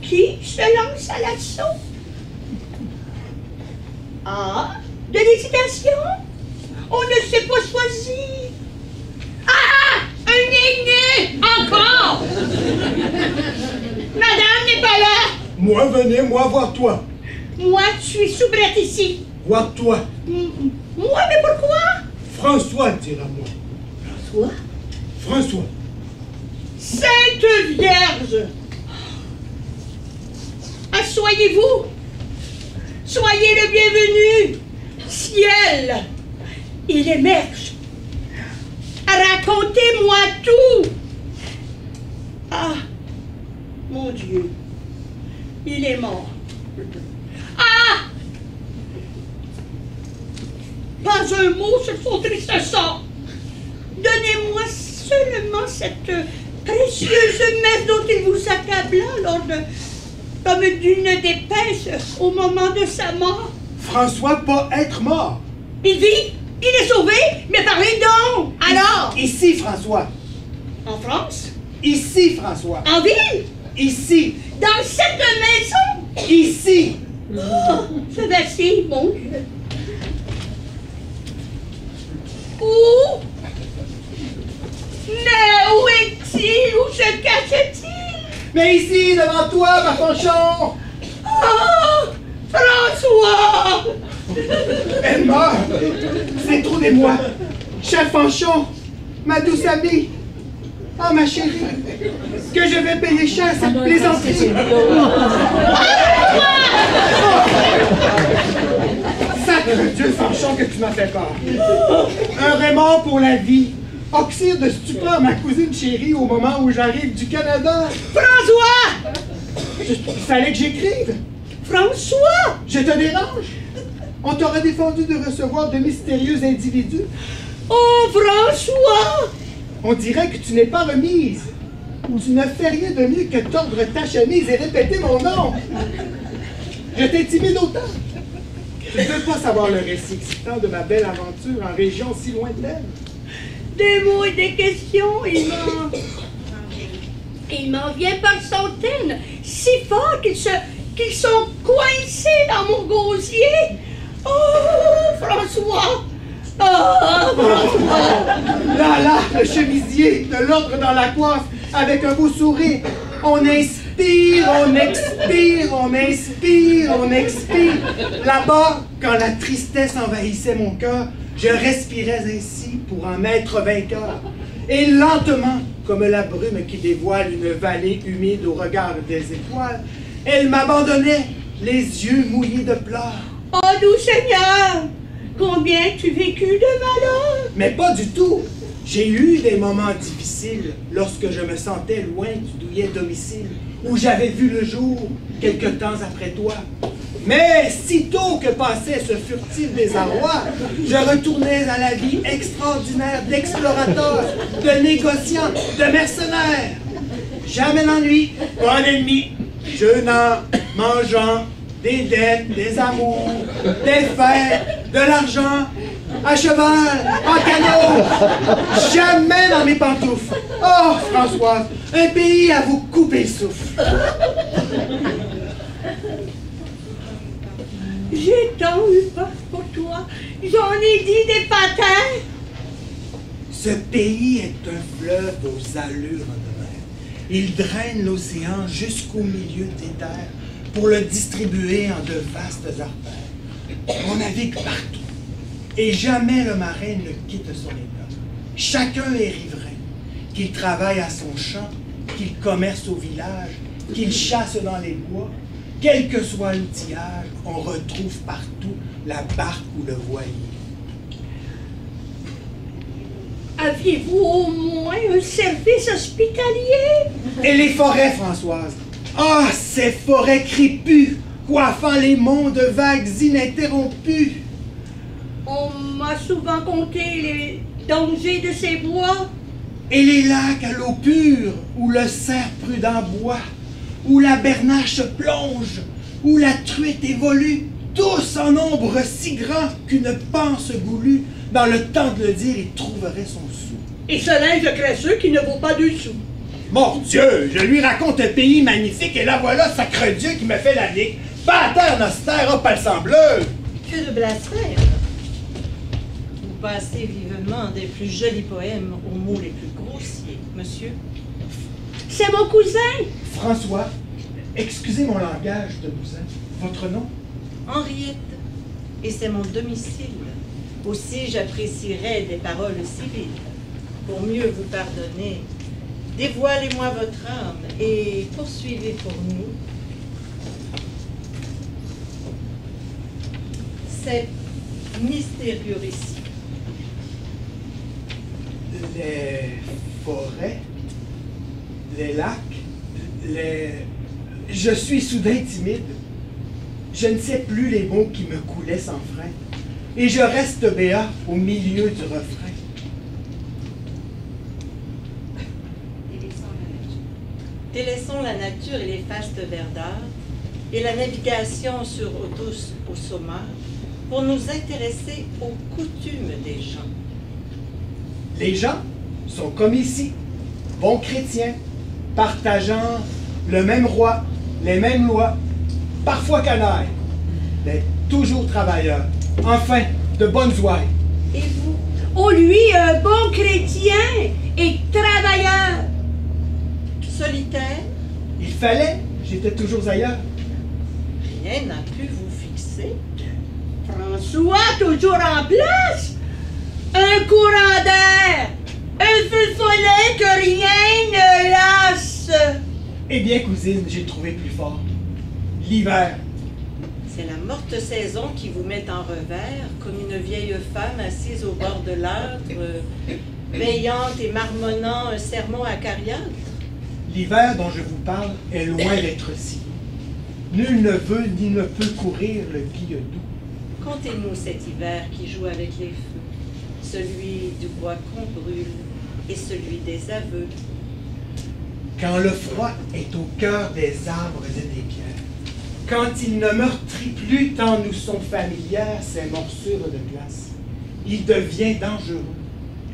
Qui se lance à l'assaut? Ah, de l'hésitation? On ne sait pas choisir. Ah! Un aîné! Encore! Madame n'est pas là! Moi, venez, moi, voir toi. Moi, je suis soubrette ici. Voir toi. Moi, mais pourquoi? François, dira-moi. François? François. Sainte Vierge! Assoyez-vous! Soyez le bienvenu! Ciel! Il émerge! Racontez-moi tout! Ah! Mon Dieu! Il est mort! Ah! Pas un mot sur son triste sort! Donnez-moi seulement cette précieuse messe dont il vous accabla comme d'une dépêche au moment de sa mort. François pas être mort. Il vit, il est sauvé, mais parlez donc, alors. Ici, François. En France? Ici, François. En ville? Ici. Dans cette maison? Ici. Oh, je vacille, mon Dieu. Où? Mais où est-il? Où se cache-t-il? Mais ici, devant toi, ma Fanchon. Oh! François! Elle meurt. C'est trop d'émoi. Cher Fanchon, ma douce amie. Oh, ma chérie, que je vais payer cher cette plaisanterie. Sacre Dieu, Fanchon, que tu m'as fait peur. Un remords pour la vie. Oxyre de stupeur, ma cousine chérie, au moment où j'arrive du Canada. François! Il fallait que j'écrive. François! Je te dérange? On t'aurait défendu de recevoir de mystérieux individus. Oh, François! On dirait que tu n'es pas remise. Tu ne fais rien de mieux que tordre ta chemise et répéter mon nom. Je t'intimide autant. Tu ne veux pas savoir le récit excitant de ma belle aventure en région si lointaine. Des mots et des questions, il m'en vient par centaines, si fort qu'ils sont coincés dans mon gosier. Oh, François! Oh, François! Là, le chemisier, de l'ordre dans la coiffe, avec un beau sourire. On inspire, on expire, on inspire, on expire. Là-bas, quand la tristesse envahissait mon cœur, je respirais ainsi pour en être vainqueur. Et lentement, comme la brume qui dévoile une vallée humide au regard des étoiles, elle m'abandonnait, les yeux mouillés de pleurs. Oh, doux Seigneur! Combien tu vécu de malheur? Mais pas du tout. J'ai eu des moments difficiles lorsque je me sentais loin du douillet domicile, où j'avais vu le jour quelque temps après toi. Mais sitôt que passait ce furtif désarroi, je retournais à la vie extraordinaire d'explorateur, de négociant, de mercenaire. Jamais l'ennui, pas d'ennemi, jeûnant, mangeant, des dettes, des amours, des fêtes, de l'argent, à cheval, en canot, jamais dans mes pantoufles. Oh, Françoise, un pays à vous couper le souffle. J'ai tant eu peur pour toi. J'en ai dit des patins. Ce pays est un fleuve aux allures de mer. Il draine l'océan jusqu'au milieu des terres pour le distribuer en de vastes artères. On navigue partout. Et jamais le marin ne quitte son état. Chacun est riverain, qu'il travaille à son champ, qu'il commerce au village, qu'il chasse dans les bois, quel que soit l'outillage, on retrouve partout la barque ou le voilier. Aviez-vous au moins un service hospitalier? Et les forêts, Françoise? Ah, ces forêts crépues, coiffant les monts de vagues ininterrompues. On m'a souvent conté les dangers de ces bois. Et les lacs à l'eau pure, où le cerf prudent boit, où la bernache plonge, où la truite évolue, tous en nombre si grand qu'une panse goulue, dans le temps de le dire, il trouverait son sou. Et ce linge crasseux qui ne vaut pas 2 sous. Mon Dieu, je lui raconte un pays magnifique et là voilà, sacre Dieu qui me fait la nique. Pater noster, oh palsambleu! Que de blasphème! Vous passez vivement des plus jolis poèmes aux mots les plus grossiers, monsieur. C'est mon cousin. François, excusez mon langage de cousin. Votre nom? Henriette. Et c'est mon domicile. Aussi, j'apprécierais des paroles civiles. Pour mieux vous pardonner, dévoilez-moi votre âme et poursuivez pour nous cet mystérieux récit. Les forêts, les lacs, Je suis soudain timide. Je ne sais plus les mots qui me coulaient sans frein. Et je reste béat au milieu du refrain. Délaissons la nature et les fastes verdeurs et la navigation sur eau douce au saumâtre pour nous intéresser aux coutumes des gens. Les gens sont comme ici, bons chrétiens, partageant le même roi, les mêmes lois, parfois canailles, mais toujours travailleurs, enfin de bonnes ouailles. Et vous? Oh, lui, un bon chrétien et travailleur. Solitaire? Il fallait, j'étais toujours ailleurs. Rien n'a pu vous fixer. François, toujours en place. Un courant d'air. Un feu follet que rien ne lasse. Eh bien, cousine, j'ai trouvé plus fort. L'hiver. C'est la morte saison qui vous met en revers, comme une vieille femme assise au bord de l'âtre, veillante et marmonnant un sermon acariâtre. L'hiver dont je vous parle est loin d'être si. Nul ne veut ni ne peut courir le pis doux. Contez-nous cet hiver qui joue avec les feux, celui du bois qu'on brûle et celui des aveux. Quand le froid est au cœur des arbres et des pierres, quand il ne meurtrit plus tant nous sont familières ces morsures de glace, il devient dangereux.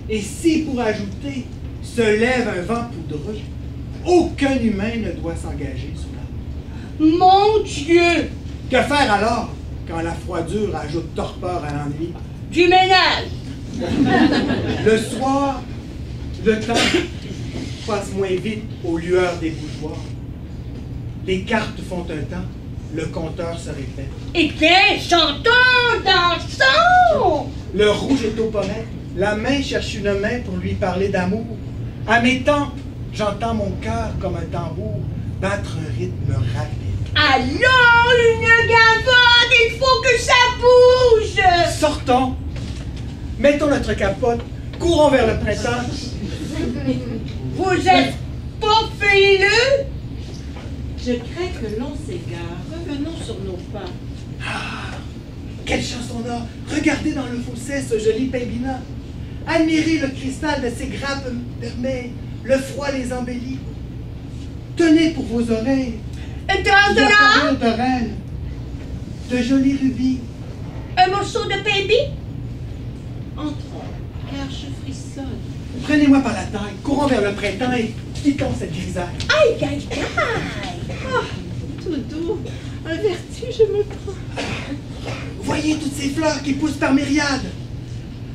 Et si, pour ajouter, se lève un vent poudreux, aucun humain ne doit s'engager sur la route. Mon Dieu! Que faire alors, quand la froidure ajoute torpeur à l'ennui? Du ménage! Le soir, le temps passe moins vite aux lueurs des bougeoirs. Les cartes font un temps, le compteur se répète. Eh bien, chantons, dansons! Le rouge est aux pommettes, la main cherche une main pour lui parler d'amour. À mes tempes, j'entends mon cœur comme un tambour battre un rythme rapide. Allons, une gavotte, il faut que ça bouge! Sortons, mettons notre capote, courons vers le printemps. Vous êtes pas frileux? Je crains que l'on s'égare. Revenons sur nos pas. Ah, quelle chance on a! Regardez dans le fossé ce joli pimbina. Admirez le cristal de ces grappes vermeilles. Le froid les embellit. Tenez pour vos oreilles Un tranche de l'or? de reine, de jolis rubis. Un morceau de baby? Entrons, car je frissonne. Prenez-moi par la taille, courons vers le printemps et quittons cette grisaille. Aïe, aïe, aïe! Oh, tout doux, un vertige me prend. Voyez toutes ces fleurs qui poussent par myriades.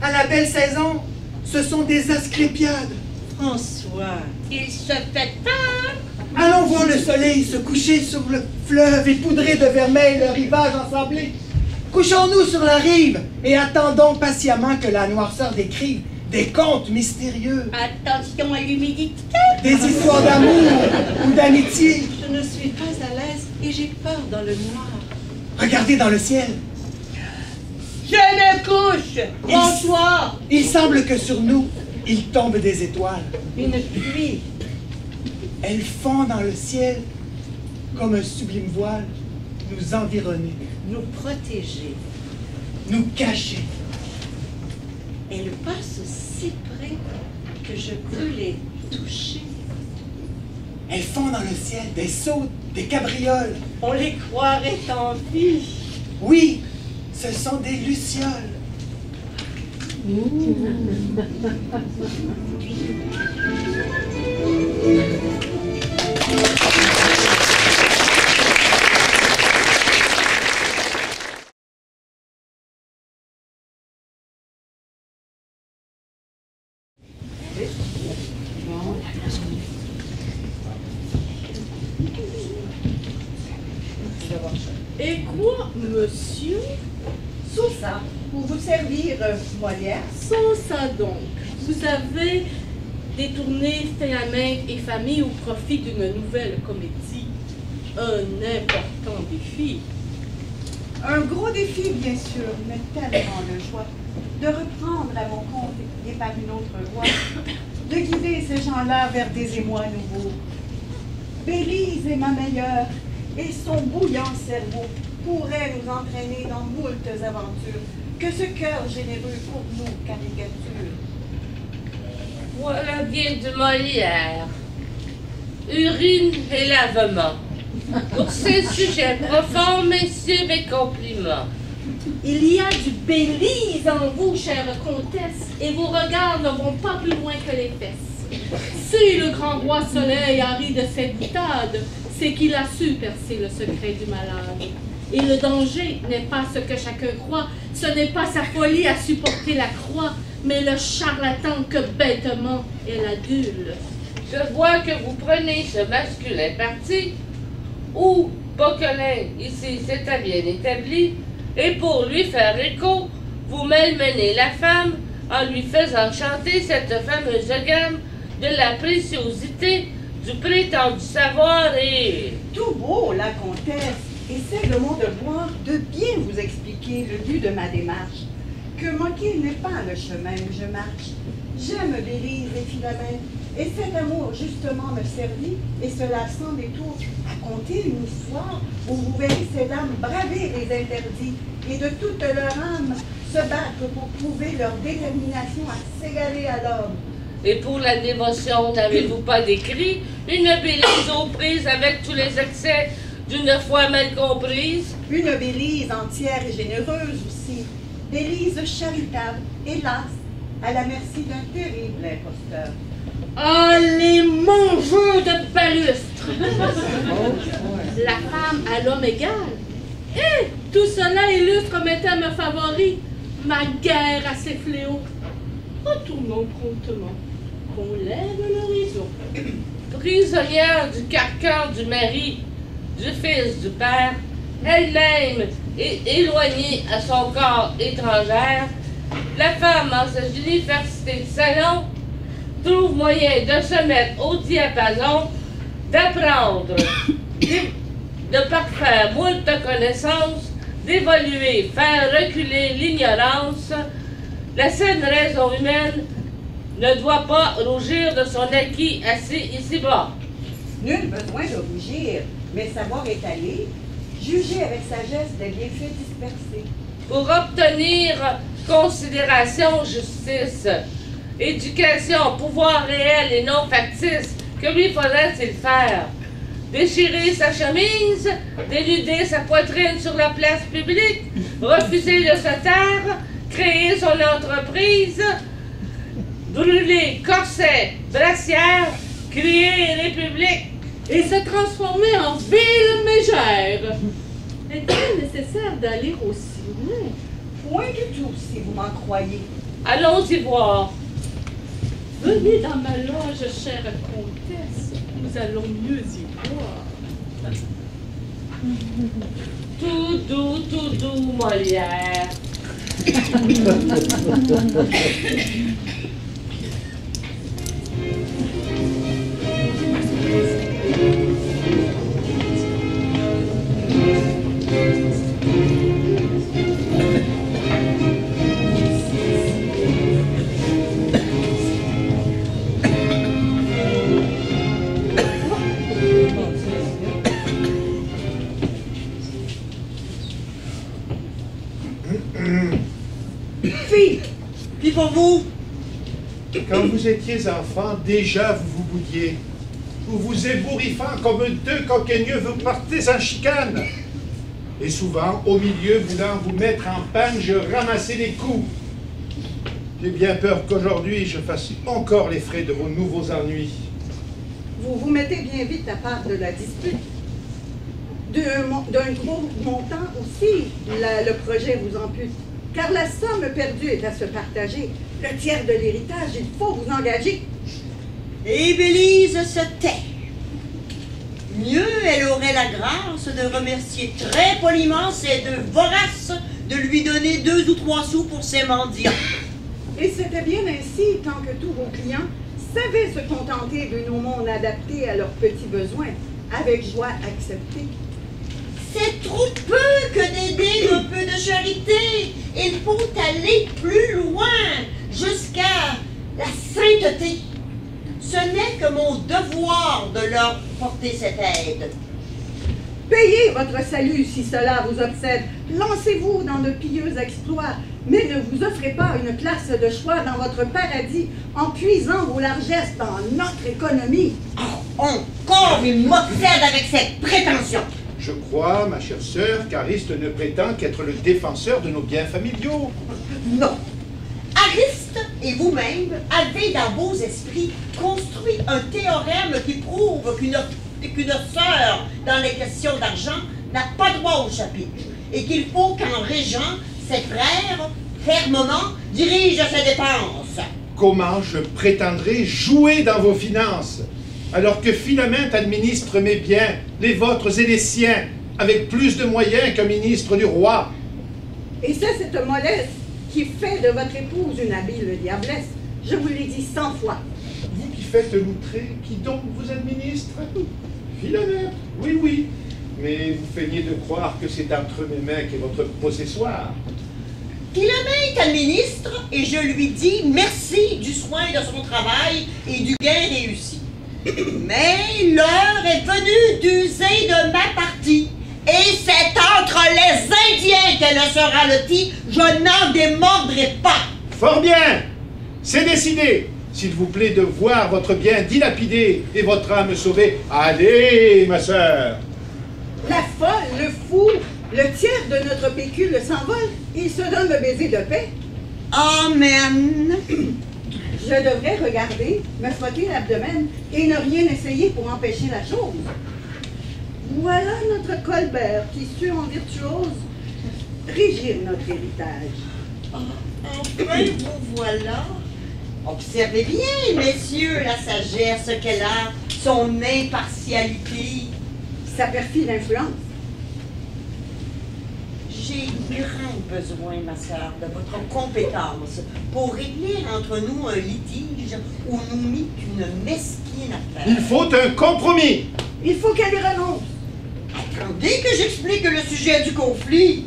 À la belle saison, ce sont des asclépiades. François, Il se fait peur! Allons voir le soleil se coucher sur le fleuve et poudrer de vermeil le rivage ensablé. Couchons-nous sur la rive et attendons patiemment que la noirceur décrive des contes mystérieux, Attention à l'humidité! des histoires d'amour ou d'amitié. je ne suis pas à l'aise et j'ai peur dans le noir. Regardez dans le ciel. Je me couche! Bonsoir! Il semble que sur nous, il tombe des étoiles. Une pluie. Elles font dans le ciel comme un sublime voile, nous environner, Nous protéger. nous cacher. Elles passent si près que je peux les toucher. Elles font dans le ciel des sautes, des cabrioles. On les croirait en vie. Oui, ce sont des lucioles. Et quoi, monsieur? Sous ça, pour vous servir Molière. Sans ça donc, vous avez détourné Théamène et famille au profit d'une nouvelle comédie. Un important défi. Un gros défi, bien sûr, mais tellement de joie de reprendre à mon compte et par une autre voie, de guider ces gens-là vers des émois nouveaux. Bélise est ma meilleure, et son bouillant cerveau pourrait nous entraîner dans moultes aventures que ce cœur généreux pour nous caricature. Voilà bien de Molière. Urine et lavement. Pour ces sujets profonds, messieurs, mes compliments. Il y a du Bélise en vous, chère comtesse, et vos regards ne vont pas plus loin que les fesses. Si le grand roi Soleil a ri de cette boutade, c'est qu'il a su percer le secret du malade. Et le danger n'est pas ce que chacun croit, ce n'est pas sa folie à supporter la croix, mais le charlatan que bêtement elle adule. Je vois que vous prenez ce masculin parti, où Poquelin, ici, c'est à bien établi, et pour lui faire écho, vous malmenez la femme en lui faisant chanter cette fameuse gamme de la préciosité du prétendu savoir et... Tout beau, la comtesse, et c'est le mon devoir de bien vous expliquer le but de ma démarche, que manquer n'est pas le chemin où je marche. J'aime Bélise et Philomène, et cet amour justement me servit, et cela sans détour, à conter une histoire où vous verrez ces dames braver les interdits, et de toute leur âme se battre pour prouver leur détermination à s'égaler à l'homme. Et pour la dévotion, n'avez-vous pas décrit une Bélise aux prises avec tous les excès d'une foi mal comprise? Une Bélise entière et généreuse aussi, Bélise charitable, hélas, à la merci d'un terrible imposteur. Ah, les mangeux de balustres! La femme à l'homme égal. Et tout cela illustre mes thèmes favoris, ma guerre à ces fléaux. Retournons promptement, qu'on lève l'horizon. Prisonnière du carcan du mari, du fils, du père, elle-même est éloignée à son corps étrangère, la femme en sa université de salon trouve moyen de se mettre au diapason, d'apprendre, de parfaire moult connaissances, d'évoluer, faire reculer l'ignorance. La saine raison humaine ne doit pas rougir de son acquis assis ici-bas. Nul besoin de rougir, mais savoir étaler, juger avec sagesse des bienfaits dispersés. Pour obtenir considération, justice, éducation, pouvoir réel et non factice, que lui faudrait-il faire? Déchirer sa chemise, dénuder sa poitrine sur la place publique, refuser de se taire, créer son entreprise, brûler corset, brassière, crier république, et se transformer en ville mégère. Est-il nécessaire d'aller aussi loin? Point du tout, si vous m'en croyez. Allons-y voir. Venez dans ma loge, chère comtesse, nous allons mieux y voir. Tout doux, Molière. Puis pour vous? Quand vous étiez enfant, déjà vous vous boudiez. Vous vous ébouriffant comme deux coquigneux, vous partez en chicane. Et souvent, au milieu, voulant vous mettre en panne, je ramassais les coups. J'ai bien peur qu'aujourd'hui, je fasse encore les frais de vos nouveaux ennuis. Vous vous mettez bien vite à part de la dispute. D'un gros montant aussi, le projet vous ampute. Car la somme perdue est à se partager. Le tiers de l'héritage, il faut vous engager. Et Bélise se tait. mieux elle aurait la grâce de remercier très poliment ces deux voraces de lui donner 2 ou 3 sous pour ses mendiants. Et c'était bien ainsi tant que tous vos clients savaient se contenter d'une aumône adaptée à leurs petits besoins, avec joie acceptée. C'est trop peu que d'aider un peu de charité. Il faut aller plus loin, jusqu'à la sainteté. Ce n'est que mon devoir de leur porter cette aide. Payez votre salut si cela vous obsède. Lancez-vous dans de pieux exploits, mais ne vous offrez pas une classe de choix dans votre paradis en puisant vos largesses dans notre économie. Oh, encore il m'obsède avec cette prétention. Je crois, ma chère sœur, qu'Ariste ne prétend qu'être le défenseur de nos biens familiaux. Non. Ariste et vous-même avez dans vos esprits construit un théorème qui prouve qu'une sœur, dans les questions d'argent, n'a pas droit au chapitre et qu'il faut qu'en régent, ses frères, fermement, dirigent ses dépenses. Comment je prétendrai jouer dans vos finances, alors que Philomène administre mes biens, les vôtres et les siens, avec plus de moyens qu'un ministre du roi? Et c'est cette mollesse qui fait de votre épouse une habile diablesse. Je vous l'ai dit 100 fois. Vous qui faites l'outré, qui donc vous administre? Philomène, oui, oui. Mais vous feignez de croire que c'est entre mes mains qu'est votre possessoire. Philomène administre et je lui dis merci du soin de son travail et du gain réussi. Mais l'heure est venue d'user de ma partie. Et c'est entre les Indiens qu'elle sera lotie. Je n'en démordrai pas. Fort bien, c'est décidé. S'il vous plaît de voir votre bien dilapidé et votre âme sauvée, allez, ma sœur. La folle, le fou, le tiers de notre pécule s'envole. Il se donne le baiser de paix. Amen. Je devrais regarder, me frotter l'abdomen et ne rien essayer pour empêcher la chose. Voilà notre Colbert qui sut en virtuose régir notre héritage. Enfin, vous voilà. Observez bien, messieurs, la sagesse qu'elle a, son impartialité. Sa perfide influence. J'ai grand besoin, ma sœur, de votre compétence pour régler entre nous un litige où nous mit une mesquine affaire. Il faut un compromis. Il faut qu'elle y renonce. Attendez que j'explique le sujet du conflit.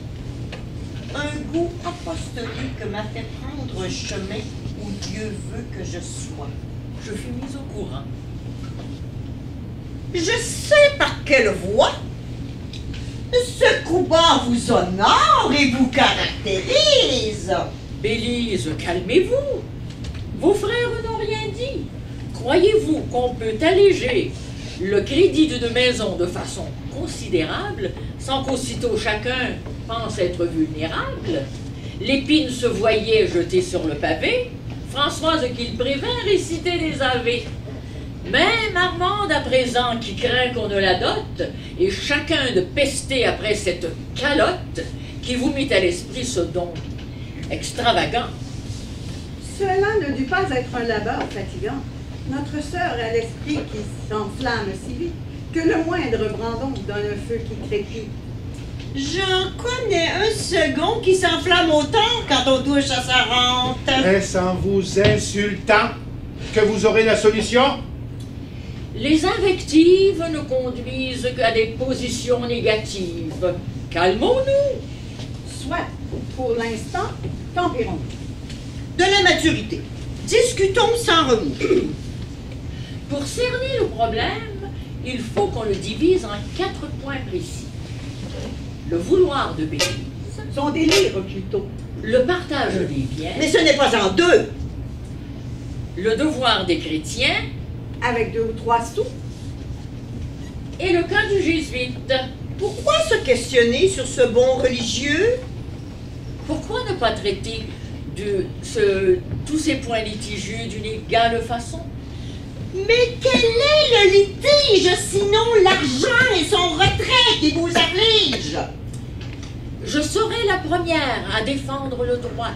Un goût apostolique m'a fait prendre un chemin où Dieu veut que je sois. Je fus mise au courant. Je sais par quelle voie. Ce coup bas vous honore et vous caractérise. Bélise, calmez-vous. Vos frères n'ont rien dit. Croyez-vous qu'on peut alléger le crédit d'une maison de façon considérable sans qu'aussitôt chacun pense être vulnérable? L'épine se voyait jetée sur le pavé. Françoise qu'il prévint récitait des ave. Même Armande à présent qui craint qu'on ne la dote, et chacun de pester après cette calotte qui vous mit à l'esprit ce don extravagant. Cela ne dut pas être un labeur fatigant. Notre sœur a l'esprit qui s'enflamme si vite que le moindre brandon donne un feu qui crépite. J'en connais un second qui s'enflamme autant quand on touche à sa rente. Est-ce en vous insultant que vous aurez la solution? Les invectives ne conduisent qu'à des positions négatives. Calmons-nous. Soit, pour l'instant, tempérons. De la maturité. Discutons sans remous. Pour cerner le problème, il faut qu'on le divise en 4 points précis. Le vouloir de Bélise. Son délire, plutôt. Le partage des biens. Mais ce n'est pas en 2. Le devoir des chrétiens. Avec 2 ou 3 sous. Et le cas du jésuite. Pourquoi se questionner sur ce bon religieux? Pourquoi ne pas traiter tous ces points litigieux d'une égale façon? Mais quel est le litige, sinon l'argent et son retrait qui vous afflige? Je serai la première à défendre le droit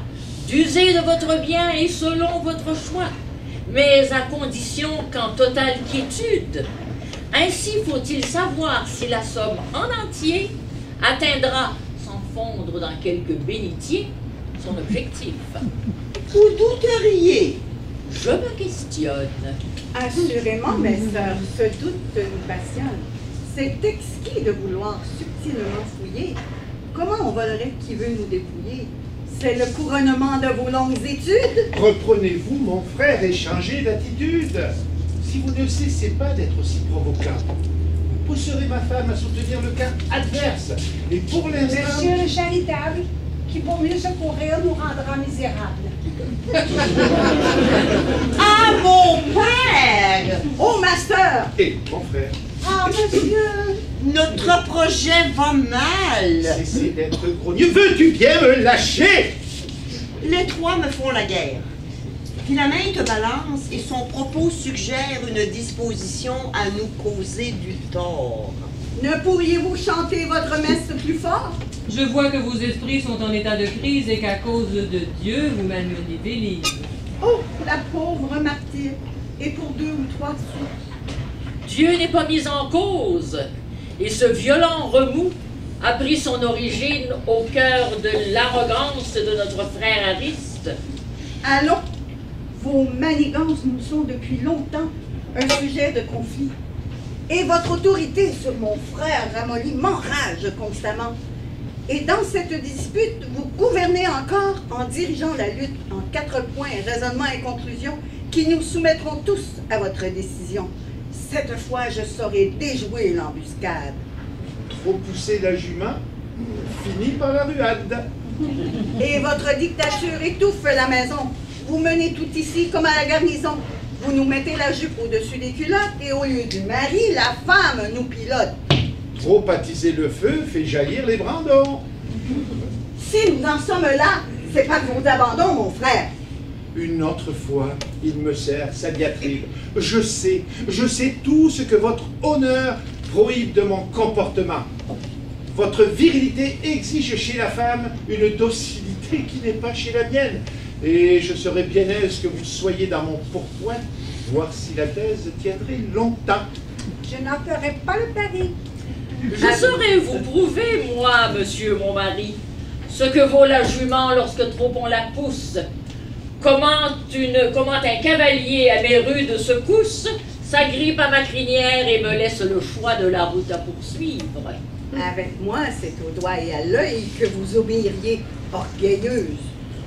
d'user de votre bien et selon votre choix, mais à condition qu'en totale quiétude, Ainsi faut-il savoir si la somme en entier atteindra, sans fondre dans quelques bénitiers, son objectif. Vous douteriez. Je me questionne. Assurément, mes sœurs, ce doute nous passionne. C'est exquis de vouloir subtilement fouiller. Comment on volerait qui veut nous dépouiller? C'est le couronnement de vos longues études? Reprenez-vous, mon frère, et changez d'attitude. Si vous ne cessez pas d'être aussi provocant, vous pousserez ma femme à soutenir le cas adverse. Et pour l'instant... Monsieur le charitable, qui pour mieux secourir nous rendra misérables. Ah, mon père! Oh, ma sœur! Et mon frère, Ah, monsieur! Notre projet va mal. cessez d'être grogneux. Veux-tu bien me lâcher? Les trois me font la guerre. Philomène te balance et son propos suggère une disposition à nous causer du tort. Ne pourriez-vous chanter votre messe plus fort? Je vois que vos esprits sont en état de crise et qu'à cause de Dieu, vous malmenez Bélise. Oh, la pauvre martyre! Et pour 2 ou 3 sous. Dieu n'est pas mis en cause, et ce violent remous a pris son origine au cœur de l'arrogance de notre frère Ariste. Allons! Vos manigances nous sont depuis longtemps un sujet de conflit. Et votre autorité sur mon frère Ramolli m'enrage constamment. Et dans cette dispute, vous gouvernez encore en dirigeant la lutte en 4 points, raisonnement et conclusion, qui nous soumettront tous à votre décision. Cette fois, je saurai déjouer l'embuscade. Trop pousser la jument, finit par la ruade. Et votre dictature étouffe la maison. Vous menez tout ici comme à la garnison. Vous nous mettez la jupe au-dessus des culottes et au lieu du mari, la femme nous pilote. Trop attiser le feu fait jaillir les brandons. Si nous en sommes là, c'est pas que vous abandonnez, mon frère. Une autre fois, il me sert sa diatribe. Je sais tout ce que votre honneur prohibe de mon comportement. Votre virilité exige chez la femme une docilité qui n'est pas chez la mienne. Et je serais bien aise que vous soyez dans mon pourpoint, voir si la thèse tiendrait longtemps. Je n'en ferai pas le pari. Je saurais vous prouver, moi, monsieur mon mari, ce que vaut la jument lorsque trop on la pousse. Comment un cavalier à mes rudes secousses s'agrippe à ma crinière et me laisse le choix de la route à poursuivre. Avec moi, c'est au doigt et à l'œil que vous obéiriez, orgueilleuse.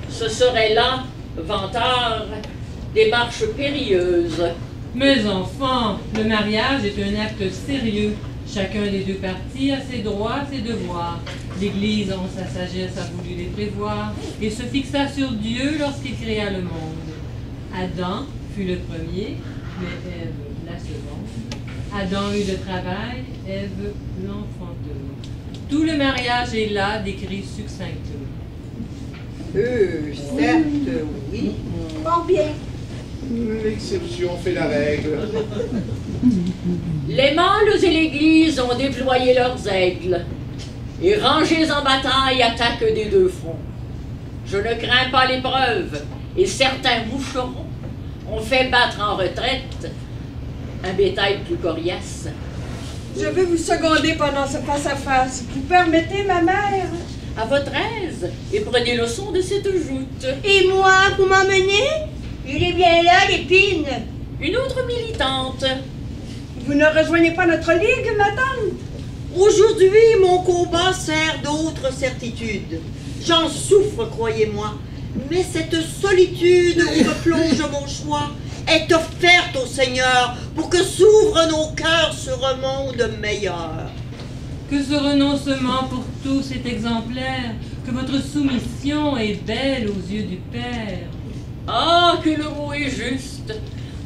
Ce serait là, vantard, des marches périlleuses. Mes enfants, le mariage est un acte sérieux. Chacun des deux partis a ses droits, ses devoirs. L'Église, en sa sagesse, a voulu les prévoir et se fixa sur Dieu lorsqu'il créa le monde. Adam fut le premier, mais Ève la seconde. Adam eut le travail, Ève l'enfanteuse. Tout le mariage est là décrit succinctement. Certes, oui. Fort bien. L'exception fait la règle. Les mâles et l'Église ont déployé leurs aigles, et rangés en bataille attaquent des deux fronts. Je ne crains pas l'épreuve, et certains moucherons ont fait battre en retraite un bétail plus coriace. Je veux vous seconder pendant ce face-à-face. Vous permettez, ma mère? À votre aise, et prenez le son de cette joute. Et moi, vous m'emmenez? Il est bien là, l'épine. Une autre militante. Vous ne rejoignez pas notre ligue, madame? Aujourd'hui, mon combat sert d'autres certitudes. J'en souffre, croyez-moi. Mais cette solitude où me plonge mon choix est offerte au Seigneur pour que s'ouvrent nos cœurs sur un monde meilleur. Que ce renoncement pour tous est exemplaire, que votre soumission est belle aux yeux du Père. Ah, que le mot est juste.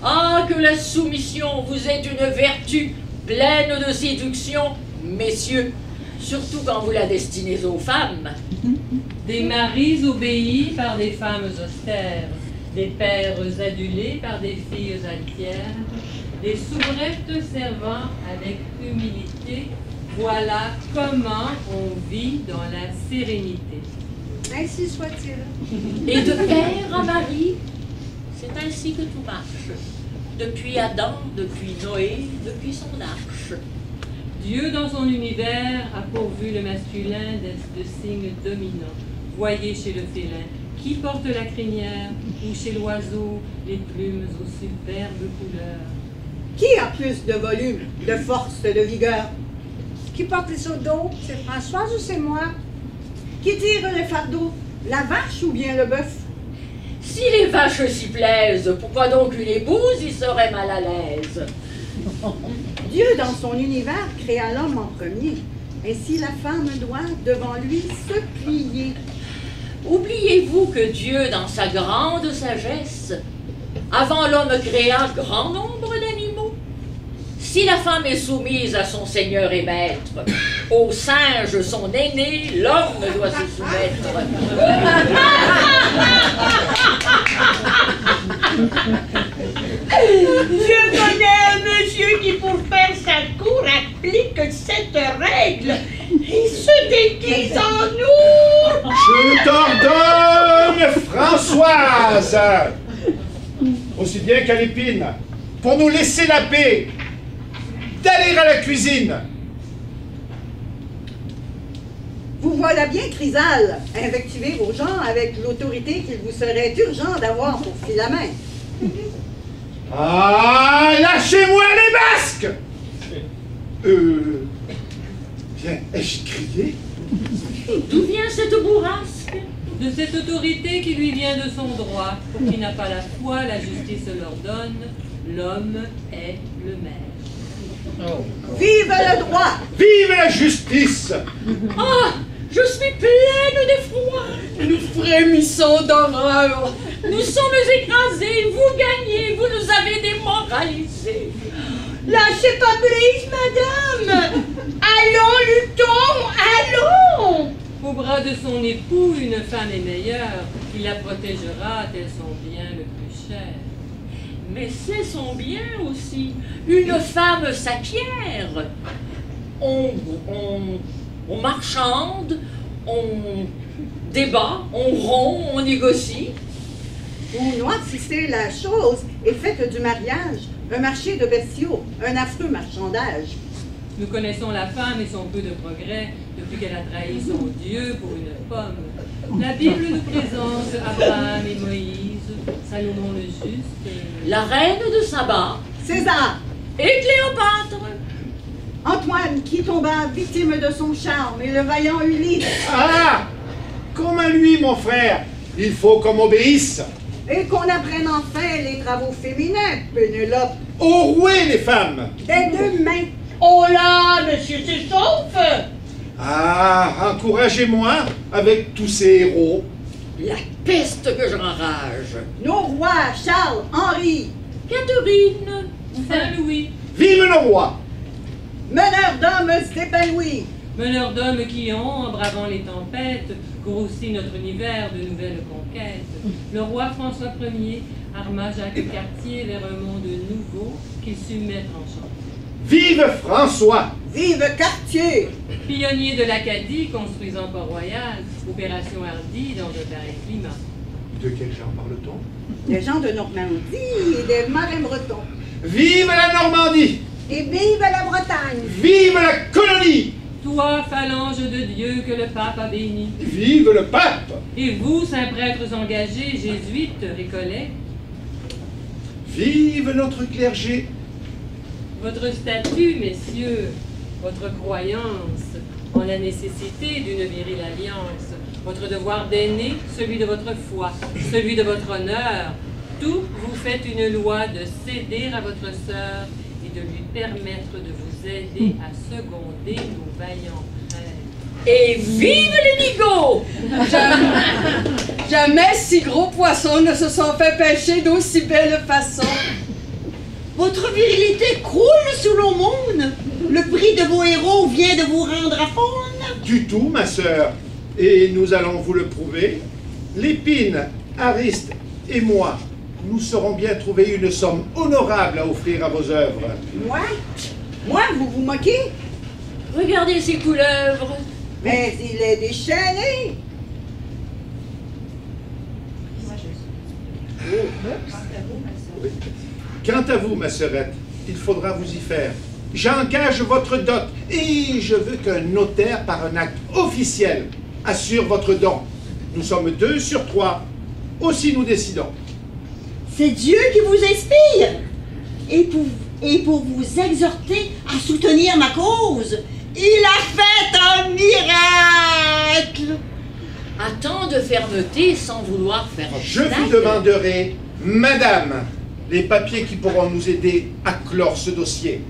Ah, que la soumission vous est une vertu pleine de séduction, messieurs, surtout quand vous la destinez aux femmes. Des maris obéis par des femmes austères, des pères adulés par des filles altières, des soubrettes servant avec humilité. Voilà comment on vit dans la sérénité. Ainsi soit-il. Et de père en mari, c'est ainsi que tout marche. depuis Adam, depuis Noé, depuis son arche. Dieu dans son univers a pourvu le masculin de signes dominants. Voyez chez le félin qui porte la crinière, ou chez l'oiseau les plumes aux superbes couleurs. Qui a plus de volume, de force, de vigueur? Qui porte les seaux d'eau? C'est Françoise ou c'est moi? Qui tire le fardeau, la vache ou bien le bœuf? Si les vaches s'y plaisent, pourquoi donc une épouse y serait mal à l'aise? Dieu, dans son univers, créa l'homme en premier. Ainsi, la femme doit, devant lui, se plier. Oubliez-vous que Dieu, dans sa grande sagesse, avant l'homme créa grand nombre d'animaux? Si la femme est soumise à son Seigneur et Maître, au singe, son aîné, l'homme doit se soumettre. Je connais un monsieur qui, pour faire sa cour, applique cette règle. Il se déguise en nous. Je t'ordonne, Françoise, aussi bien qu'à l'épine, pour nous laisser la paix, d'aller à la cuisine. Vous voilà bien, Chrysale, invectivez vos gens avec l'autorité qu'il vous serait urgent d'avoir pour Philamène. Ah, lâchez-moi les basques! Bien, ai-je crié? D'où vient cette bourrasque? De cette autorité qui lui vient de son droit, pour qui n'a pas la foi, la justice l'ordonne, l'homme est le maire. Vive le droit! Vive la justice! Ah! Je suis pleine d'effroi! Nous frémissons d'horreur! Nous sommes écrasés, vous gagnez, vous nous avez démoralisés. Lâchez pas prise, madame! Allons, luttons, allons! Au bras de son époux, une femme est meilleure, qui la protégera tel son bien le plus cher. Mais c'est son bien aussi. Une femme s'acquiert. On marchande, on débat, on rompt, on négocie. Vous noircissez la chose et faites du mariage un marché de bestiaux, un affreux marchandage. Nous connaissons la femme et son peu de progrès depuis qu'elle a trahi son Dieu pour une pomme. La Bible nous présente Abraham et Moïse, Salomon le juste et... La reine de Saba. César. Et Cléopâtre. Antoine qui tomba victime de son charme et le vaillant Ulysse. Ah! Comme à lui, mon frère, il faut qu'on m'obéisse. Et qu'on apprenne enfin les travaux féminins, Pénélope. Au rouet, les femmes! Des deux mains. Oh là, monsieur s'échauffe! Ah, encouragez-moi avec tous ces héros. La peste que j'enrage. Nos rois, Charles, Henri, Catherine, Saint-Louis. Vive le roi! meneurs d'hommes épanouis. Meneurs d'hommes qui ont, en bravant les tempêtes, grossi notre univers de nouvelles conquêtes. Le roi François Ier arma Jacques Cartier vers un monde nouveau qu'il sut mettre en chantier. Vive François! Vive Cartier! Pionnier de l'Acadie, construisant Port-Royal, opération hardie dans un pareil climat. De quel genre parle-t-on? Des gens de Normandie et des marins bretons. Vive la Normandie! Et vive la Bretagne! Vive la colonie! Toi, phalange de Dieu que le pape a béni. Vive le pape! Et vous, saints prêtres engagés, jésuites, récollets. Vive notre clergé! Votre statut, messieurs, votre croyance en la nécessité d'une virile alliance, votre devoir d'aîné, celui de votre foi, celui de votre honneur, tout vous faites une loi de céder à votre sœur et de lui permettre de vous aider à seconder nos vaillants frères. Et vive les nigauds! Jamais si gros poissons ne se sont fait pêcher d'aussi belle façon. Votre virilité croule sous l'aumône. Le prix de vos héros vient de vous rendre à faune. Du tout, ma sœur. Et nous allons vous le prouver. Lépine, Ariste et moi, nous saurons bien trouver une somme honorable à offrir à vos œuvres. Moi, vous vous moquez? Regardez ces couleuvres. Mais il est déchaîné. Quant à vous, ma sœurette, il faudra vous y faire. J'engage votre dot et je veux qu'un notaire, par un acte officiel, assure votre don. Nous sommes 2 sur 3. Aussi nous décidons. C'est Dieu qui vous inspire. Et pour vous exhorter à soutenir ma cause, il a fait un miracle. À tant de fermeté sans vouloir faire Je obstacle. vous demanderai, madame, les papiers qui pourront nous aider à clore ce dossier.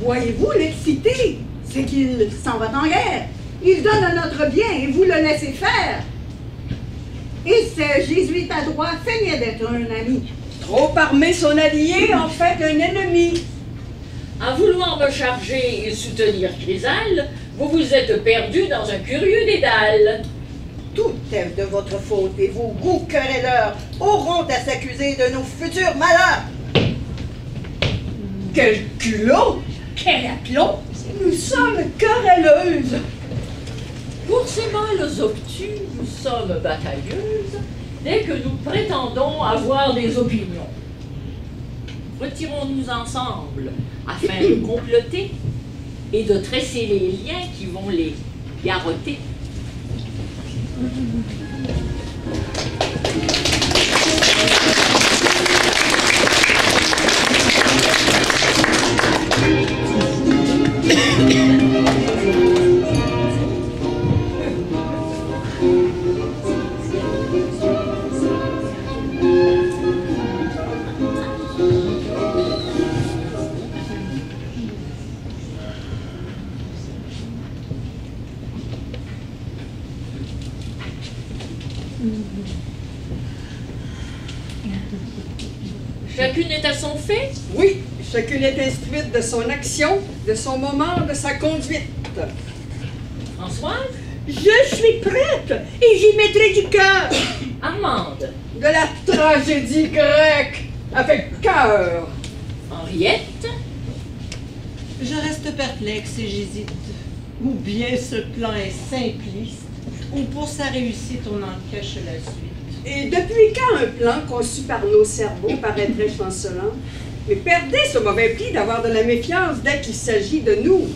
Voyez-vous l'exciter? C'est qu'il s'en va en guerre. Il donne à notre bien et vous le laissez faire. Et ce jésuite à droit feignait d'être un ami. Trop armé son allié, en fait un ennemi. À vouloir me charger et soutenir Chrysale, vous vous êtes perdu dans un curieux dédale. Tout est de votre faute et vos goûts querelleurs auront à s'accuser de nos futurs malheurs. Quel culot! Quel aplomb! Nous sommes querelleuses. Pour ces mâles obtus, nous sommes batailleuses dès que nous prétendons avoir des opinions. Retirons-nous ensemble afin de comploter et de tresser les liens qui vont les garrotter. Chacune est à son fait? Oui, chacune est instruite de son action, de son moment, de sa conduite. Françoise? Je suis prête et j'y mettrai du cœur. Armande? De la tragédie grecque, avec cœur. Henriette? Je reste perplexe et j'hésite. Ou bien ce plan est simpliste, ou pour sa réussite, on en cache la suite. Et depuis quand un plan conçu par nos cerveaux paraîtrait chancelant? Mais perdez ce mauvais pli d'avoir de la méfiance dès qu'il s'agit de nous.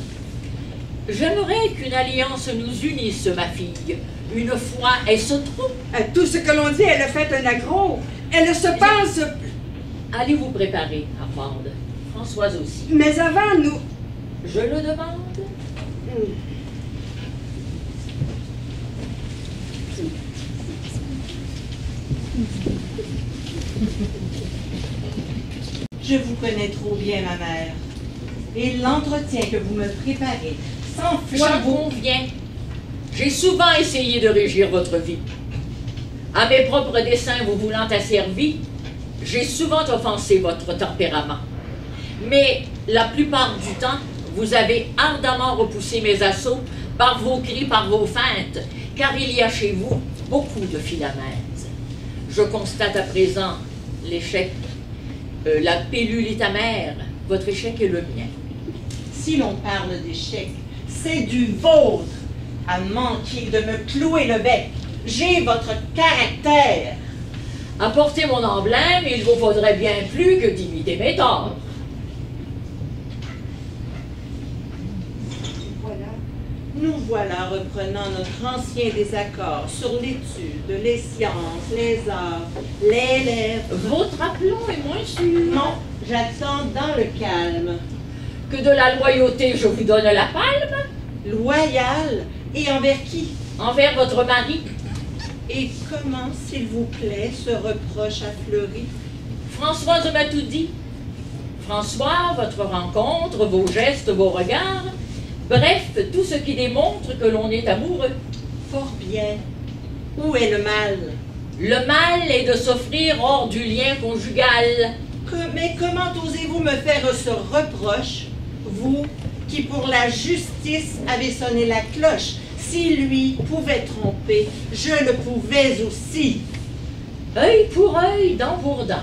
J'aimerais qu'une alliance nous unisse, ma fille. Une fois, est-ce trop? À tout ce que l'on dit, elle a fait un aggro. Elle se pense... Allez vous préparer, Armande. Françoise aussi. Mais avant, nous... Je le demande. Je vous connais trop bien, ma mère. Et l'entretien que vous me préparez, 100 fois J'en conviens. J'ai souvent essayé de régir votre vie. À mes propres desseins vous voulant asservi, j'ai souvent offensé votre tempérament. Mais la plupart du temps, vous avez ardemment repoussé mes assauts par vos cris, par vos feintes, car il y a chez vous beaucoup de Philamèdes. Je constate à présent l'échec. La pilule est amère, votre échec est le mien. Si l'on parle d'échec, c'est du vôtre à manquer de me clouer le bec. J'ai votre caractère. Apportez mon emblème, il vous faudrait bien plus que d'imiter mes torts. Nous voilà reprenant notre ancien désaccord sur l'étude, les sciences, les arts, les lettres. Votre aplomb est moins sûr. Non, j'attends dans le calme. Que de la loyauté, je vous donne la palme. Loyal? Et envers qui? Envers votre mari. Et comment, s'il vous plaît, ce reproche a fleuri? Françoise m'a tout dit. François, votre rencontre, vos gestes, vos regards, bref, tout ce qui démontre que l'on est amoureux. Fort bien. Où est le mal? Le mal est de s'offrir hors du lien conjugal. Mais comment osez-vous me faire ce reproche, vous qui pour la justice avez sonné la cloche? Si lui pouvait tromper, je le pouvais aussi. Œil pour œil, dent pour dent.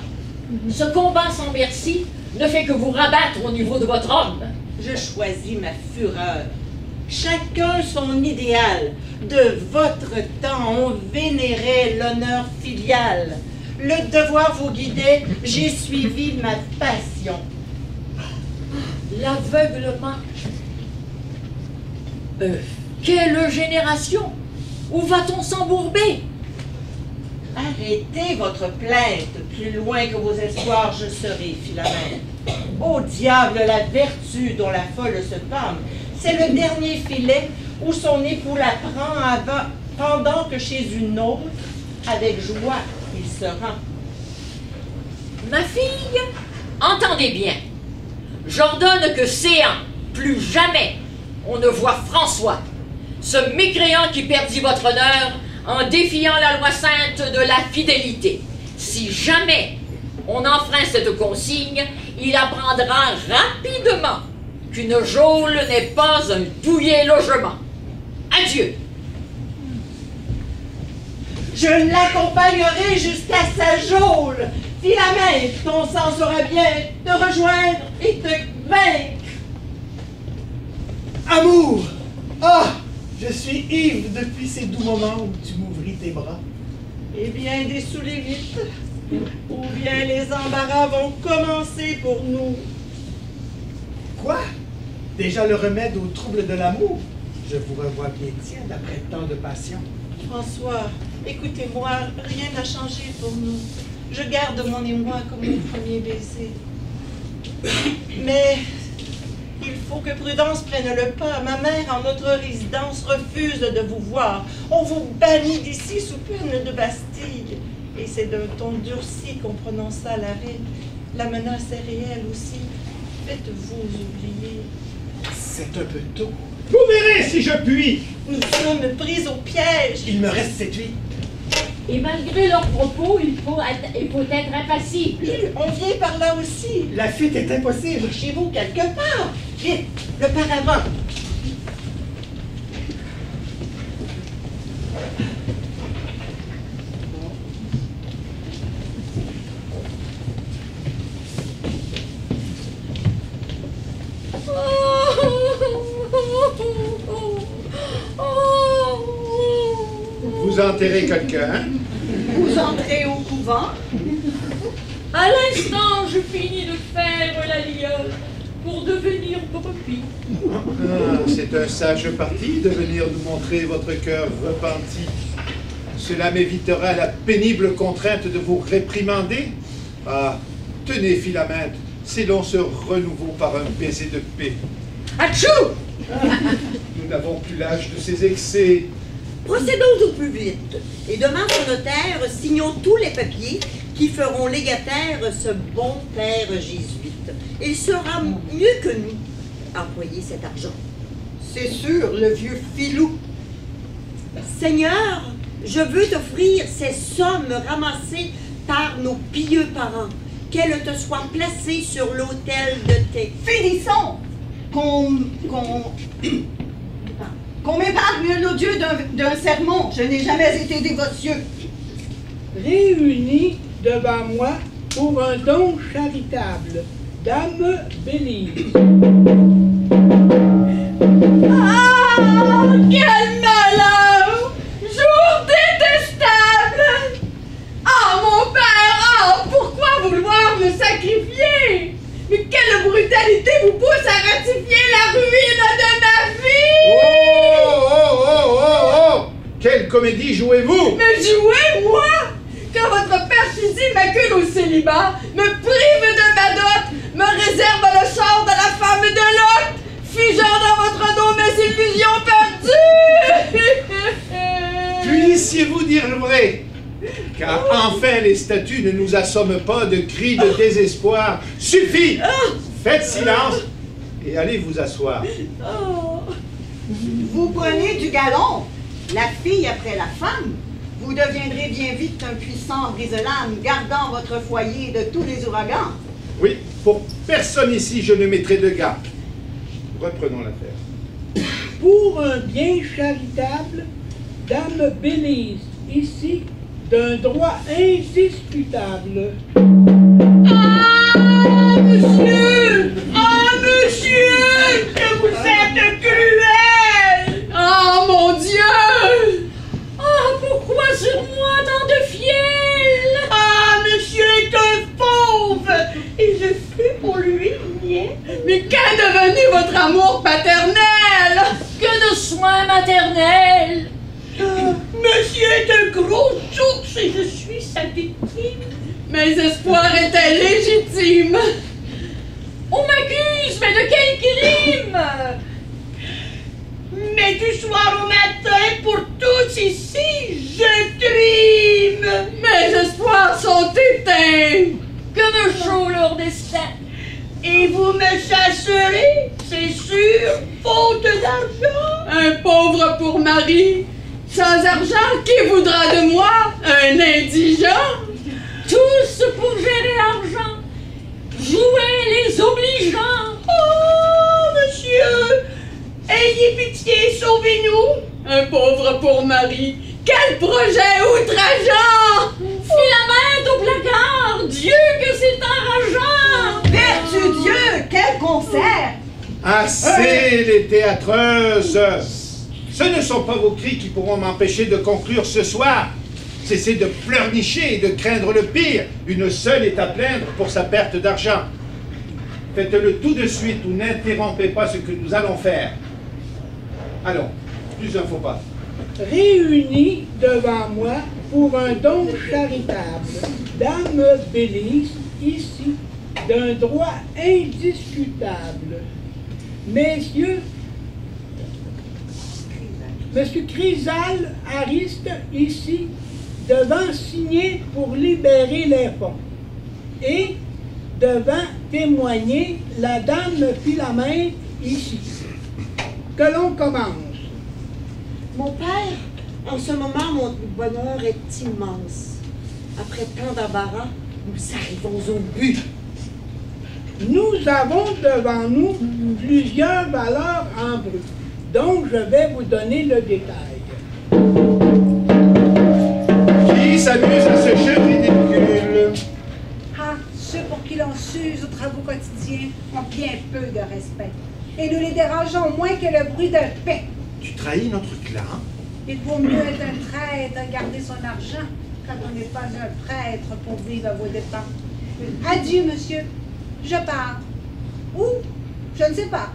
Ce combat sans merci ne fait que vous rabattre au niveau de votre homme. Je choisis ma fureur. Chacun son idéal. De votre temps, on vénérait l'honneur filial. Le devoir vous guidait, j'ai suivi ma passion. L'aveuglement. Quelle génération! Où va-t-on s'embourber? Arrêtez votre plainte, plus loin que vos espoirs je serai, Philomène. Au diable la vertu dont la folle se pâme, c'est le dernier filet où son époux la prend pendant que chez une autre, avec joie, il se rend. Ma fille, entendez bien. J'ordonne que séant, plus jamais, on ne voit François, ce mécréant qui perdit votre honneur en défiant la loi sainte de la fidélité. Si jamais on enfreint cette consigne, il apprendra rapidement qu'une geôle n'est pas un douillet logement. Adieu. Je l'accompagnerai jusqu'à sa geôle. Philomène, ton sang sera bien te rejoindre et te vaincre. Amour! Ah! Je suis ivre depuis ces doux moments où tu m'ouvris tes bras. Eh bien, dessoulez vite, ou bien les embarras vont commencer pour nous. Quoi? Déjà le remède aux troubles de l'amour? Je vous revois bien tiède après tant de passion. François, écoutez-moi, rien n'a changé pour nous. Je garde mon émoi comme mon premier baiser. Mais il faut que Prudence prenne le pas. Ma mère, en notre résidence, refuse de vous voir. On vous bannit d'ici sous peine de Bastille. Et c'est d'un ton durci qu'on prononça l'arrêt. La menace est réelle aussi. Faites-vous oublier. C'est un peu tôt. Vous verrez si je puis. Nous sommes pris au piège. Il me reste cette nuit. Et malgré leurs propos, il faut être impassible. On vient par là aussi. La fuite est impossible. Chez vous, quelque part. Vite, le paravent. Vous enterrez quelqu'un? Vous entrez au couvent? À l'instant, je finis de faire la lionne pour devenir brebis. Ah, c'est un sage parti de venir nous montrer votre cœur repenti. Cela m'évitera la pénible contrainte de vous réprimander. Ah, tenez, Philomène, scellons ce renouveau par un baiser de paix. Atchou! Nous n'avons plus l'âge de ces excès. Procédons au plus vite. Et demain, au notaire, signons tous les papiers qui feront légataire ce bon père jésuite. Il sera mieux que nous à employer cet argent. C'est sûr, le vieux filou. Seigneur, je veux t'offrir ces sommes ramassées par nos pieux parents, qu'elles te soient placées sur l'autel de tes... Finissons! Qu'on m'épargne l'odieux d'un sermon. Je n'ai jamais été dévotieux. Réunis devant moi pour un don charitable. Dame Bélise. Ah, quel malheur! Jour détestable! Ah, mon père, ah, pourquoi vouloir me sacrifier? Mais quelle brutalité vous pousse à ratifier la ruine de ma vie? Oh, oh, oh, oh, oh! Quelle comédie jouez-vous? Mais jouez, moi? Quand votre perfidie m'accule au célibat, me prive de ma dot, me réserve le sort de la femme de Lot, figeant dans votre dos mes illusions perdues! Puissiez-vous dire le vrai? Car enfin les statues ne nous assomment pas de cris de désespoir. Suffit! Faites silence et allez vous asseoir. Vous prenez du galon, la fille après la femme. Vous deviendrez bien vite un puissant brise-lame, gardant votre foyer de tous les ouragans. Oui, pour personne ici je ne mettrai de gars. Reprenons l'affaire. Pour un bien charitable, Dame Bélise, ici, d'un droit indiscutable. Ah, monsieur! Ah, monsieur! Que vous êtes cruel! Qu'est devenu votre amour paternel? Que de soins maternels! Monsieur est un gros source et je suis sa victime. Mes espoirs étaient légitimes. On m'accuse, mais de quel crime? Mais du soir au matin, pour tous ici, je trime. Mes espoirs sont éteints. Que me chaud leur destin? Et vous me chasserez, c'est sûr, faute d'argent. Un pauvre pour mari. Sans argent, qui voudra de moi? Un indigent? Tous pour gérer l'argent. Jouer les obligeants. Oh, monsieur, ayez pitié, sauvez-nous. Un pauvre pour mari. Quel projet outrageant! Filamètre au placard. Dieu que c'est enrageant. Vertu Dieu, quel concert! Assez les théâtreuses! Ce ne sont pas vos cris qui pourront m'empêcher de conclure ce soir. Cessez de pleurnicher et de craindre le pire. Une seule est à plaindre pour sa perte d'argent. Faites-le tout de suite ou n'interrompez pas ce que nous allons faire. Allons, plus un faux pas. Réunis devant moi pour un don charitable, Dame Bélise, ici, d'un droit indiscutable. Messieurs, Monsieur Chrysale Ariste, ici, devant signer pour libérer les fonds, et devant témoigner la Dame Philamètre, ici. Que l'on commence. Mon père, en ce moment, mon bonheur est immense. Après tant d'embarras, nous arrivons au but. Nous avons devant nous plusieurs valeurs en brut, dont je vais vous donner le détail. Qui s'amuse à ce jeu ridicule? Ah, ceux pour qui l'on s'use aux travaux quotidiens ont bien peu de respect. Et nous les dérangeons moins que le bruit d'un paix. Tu trahis notre clan? Il vaut mieux être un traître et garder son argent quand on n'est pas un prêtre pour vivre à vos dépens. Adieu, monsieur. Je pars. Où? Je ne sais pas.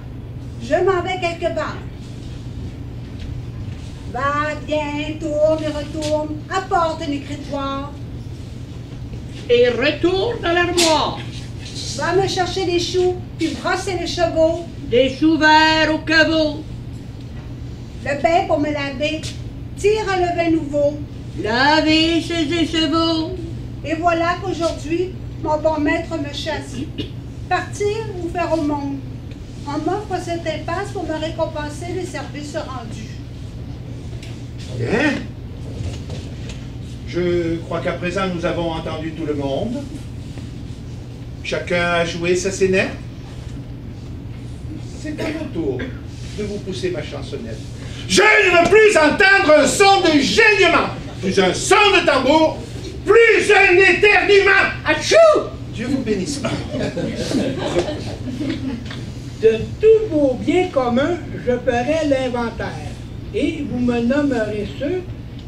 Je m'en vais quelque part. Va, viens, tourne et retourne. Apporte un écritoire. Et retourne dans l'armoire. Va me chercher des choux, puis brosser les chevaux. Des choux verts au caveau. Le bain pour me laver. Tire le vin nouveau. Lavez ses écheveaux. Et voilà qu'aujourd'hui, mon bon maître me chasse. Partir ou faire au monde? On m'offre cette impasse pour me récompenser les services rendus. Bien. Je crois qu'à présent, nous avons entendu tout le monde. Chacun a joué sa scénette. C'est à mon tour de vous pousser ma chansonnette. Je ne veux plus entendre un son de gênement, plus un son de tambour, plus un éternuement. Achou! Dieu vous bénisse. De tous vos biens communs, je ferai l'inventaire, et vous me nommerez ceux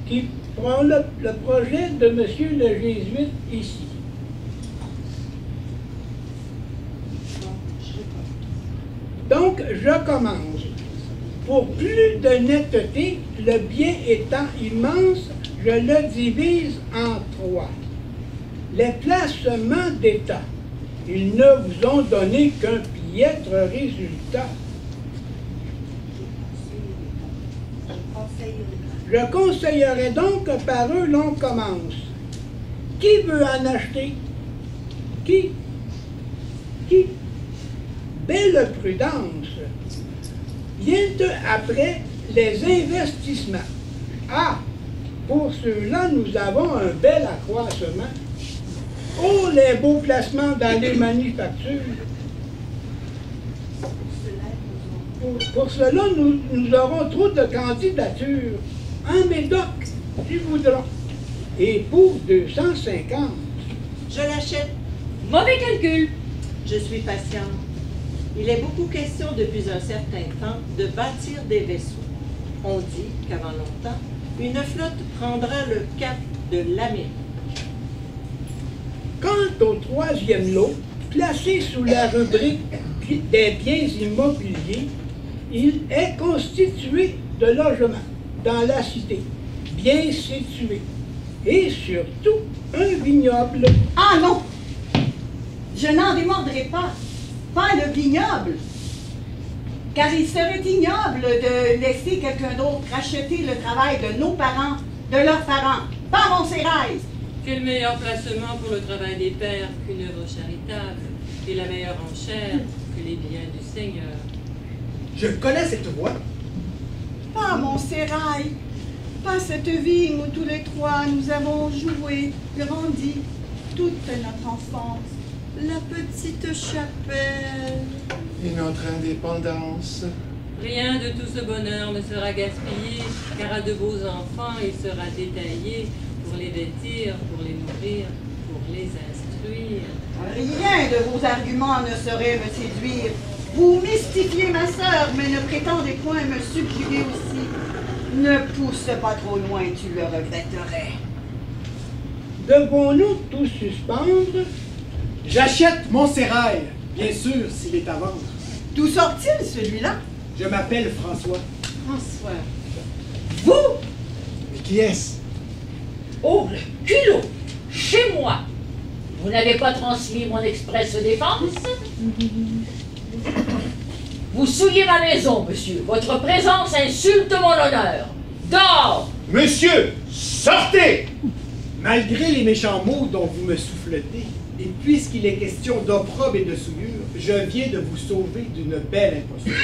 qui feront le projet de monsieur le jésuite ici. Donc, je commence. Pour plus de netteté, le bien étant immense, je le divise en trois. Les placements d'État, ils ne vous ont donné qu'un piètre résultat. Je conseillerais donc que par eux l'on commence. Qui veut en acheter? Qui? Belle prudence. Bientôt après, les investissements. Ah, pour ceux-là, nous avons un bel accroissement. Oh, les beaux placements dans les manufactures. Pour cela, nous aurons trop de candidatures. En Médoc, si voudront. Et pour 250. Je l'achète. Mauvais calcul. Je suis patiente. Il est beaucoup question depuis un certain temps de bâtir des vaisseaux. On dit qu'avant longtemps, une flotte prendra le cap de l'Amérique. Quant au troisième lot, placé sous la rubrique des biens immobiliers, il est constitué de logements dans la cité, bien situé, et surtout un vignoble. Ah non! Je n'en démordrai pas le vignoble, car il serait ignoble de laisser quelqu'un d'autre racheter le travail de nos parents, de leurs parents, pas Montserrat. Quel meilleur placement pour le travail des pères qu'une œuvre charitable, et la meilleure enchère que les biens du Seigneur. Je connais cette voix. Pas Montserrat, pas cette vigne où tous les trois nous avons joué, grandi, toute notre enfance. La petite chapelle. Et notre indépendance. Rien de tout ce bonheur ne sera gaspillé, car à de beaux enfants il sera détaillé pour les vêtir, pour les nourrir, pour les instruire. Rien de vos arguments ne saurait me séduire. Vous mystifiez ma sœur, mais ne prétendez point me subjuguer aussi. Ne pousse pas trop loin, tu le regretterais. Devons-nous tout suspendre? J'achète Montserrat, bien sûr, s'il est à vendre. D'où sort-il, celui-là? Je m'appelle François. François. Vous? Mais qui est-ce? Oh, le culot! Chez moi! Vous n'avez pas transmis mon express défense? Vous souillez ma maison, monsieur. Votre présence insulte mon honneur. Dehors! Monsieur, sortez! Malgré les méchants mots dont vous me souffletez, et puisqu'il est question d'opprobre et de souillure, je viens de vous sauver d'une belle imposture.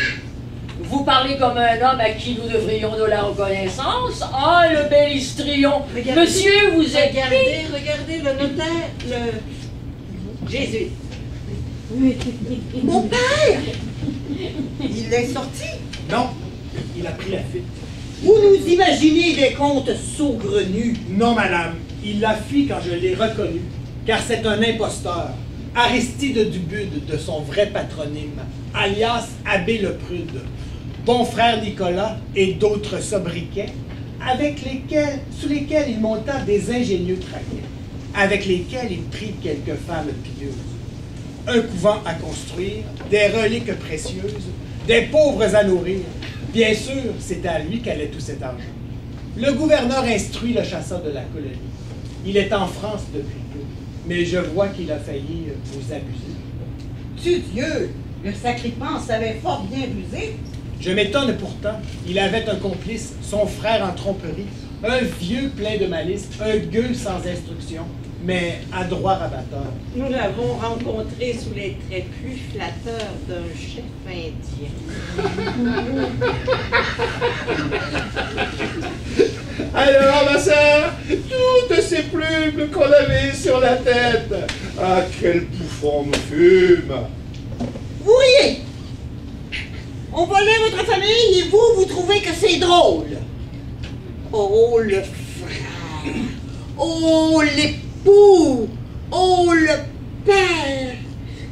Vous parlez comme un homme à qui nous devrions de la reconnaissance. Ah, le bel histrion! Monsieur, vous êtes... Regardez le notaire, le... Jésus. Mon père! Il est sorti? Non, il a pris la fuite. Vous nous imaginez des contes saugrenus. Non, madame, il l'a fui quand je l'ai reconnu, car c'est un imposteur, Aristide Dubude de son vrai patronyme, alias Abbé le Prude, bon frère Nicolas et d'autres sobriquets, sous lesquels il monta des ingénieux traquets, avec lesquels il prit quelques femmes pieuses. Un couvent à construire, des reliques précieuses, des pauvres à nourrir. Bien sûr, c'était à lui qu'allait tout cet argent. Le gouverneur instruit le chasseur de la colonie. Il est en France depuis peu, mais je vois qu'il a failli vous abuser. Dieu, le sacripant savait fort bien user. Je m'étonne pourtant, il avait un complice, son frère en tromperie, un vieux plein de malice, un gueux sans instruction, mais adroit rabatteur. Nous l'avons rencontré sous les traits plus flatteurs d'un chef indien. Alors, ma sœur, toutes ces plumes qu'on avait sur la tête. Ah, quel bouffon me fume! Vous riez! On volait votre famille et vous trouvez que c'est drôle. Oh, le frère! Oh, l'époux! Oh, le père!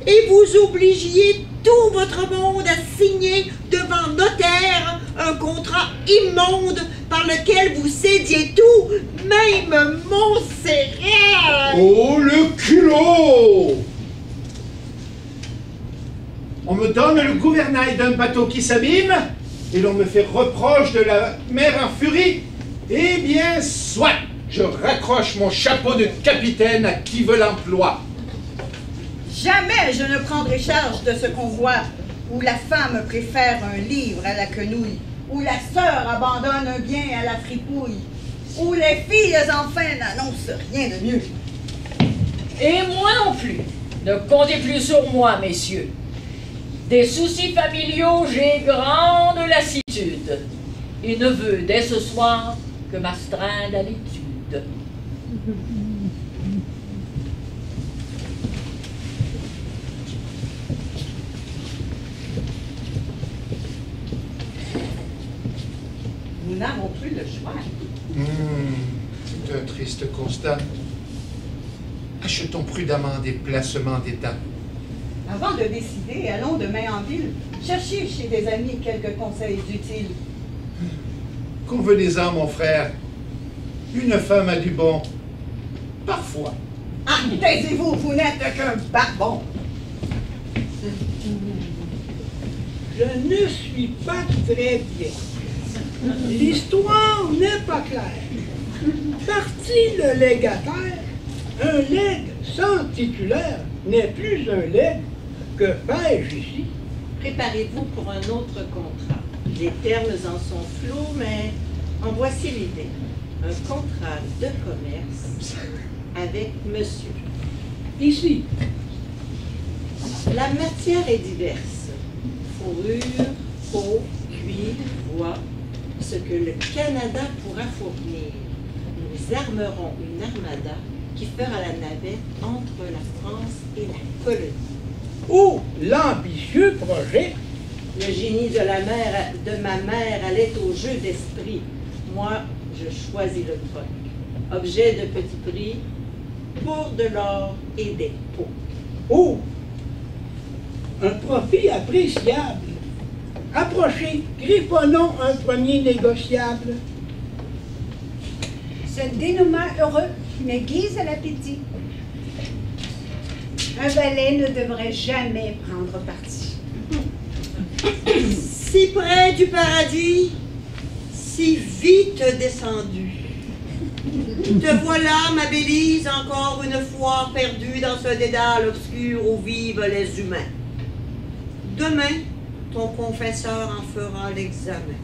Et vous obligiez tout votre monde à signer devant notaire un contrat immonde par lequel vous cédiez tout, même Montserrat! Oh, le culot! On me donne le gouvernail d'un bateau qui s'abîme, et l'on me fait reproche de la mer en furie. Eh bien, soit! Je raccroche mon chapeau de capitaine à qui veut l'emploi. Jamais je ne prendrai charge de ce convoi où la femme préfère un livre à la quenouille, où la sœur abandonne un bien à la fripouille, où les filles enfin n'annoncent rien de mieux. Et moi non plus. Ne comptez plus sur moi, messieurs. Des soucis familiaux, j'ai grande lassitude. Et ne veux dès ce soir que m'astreindre à l'étude. Nous n'avons plus le choix. C'est un triste constat. Achetons prudemment des placements d'État. Avant de décider, allons de main en ville, chercher chez des amis quelques conseils utiles. Convenez-en, mon frère. Une femme a du bon. Parfois. Ah, taisez-vous, vous n'êtes qu'un barbon. je ne suis pas très bien. L'histoire n'est pas claire. Parti le légataire, un legs sans titulaire n'est plus un legs. Que fais-je ici? Préparez-vous pour un autre contrat. Les termes en sont flous, mais en voici l'idée. Un contrat de commerce avec monsieur. Ici. La matière est diverse. Fourrure, peau, cuir, bois, ce que le Canada pourra fournir. Nous armerons une armada qui fera la navette entre la France et la colonie. Oh, l'ambitieux projet! Le génie de ma mère allait au jeu d'esprit. Moi, je choisis le troc. Objet de petit prix, pour de l'or et des pots. Oh! Un profit appréciable. Approchez, griffonnons un premier négociable. Ce dénouement heureux m'aiguise l'appétit. Un valet ne devrait jamais prendre parti. Si près du paradis, si vite descendu. Te voilà, ma Bélise, encore une fois perdue dans ce dédale obscur où vivent les humains. Demain, ton confesseur en fera l'examen.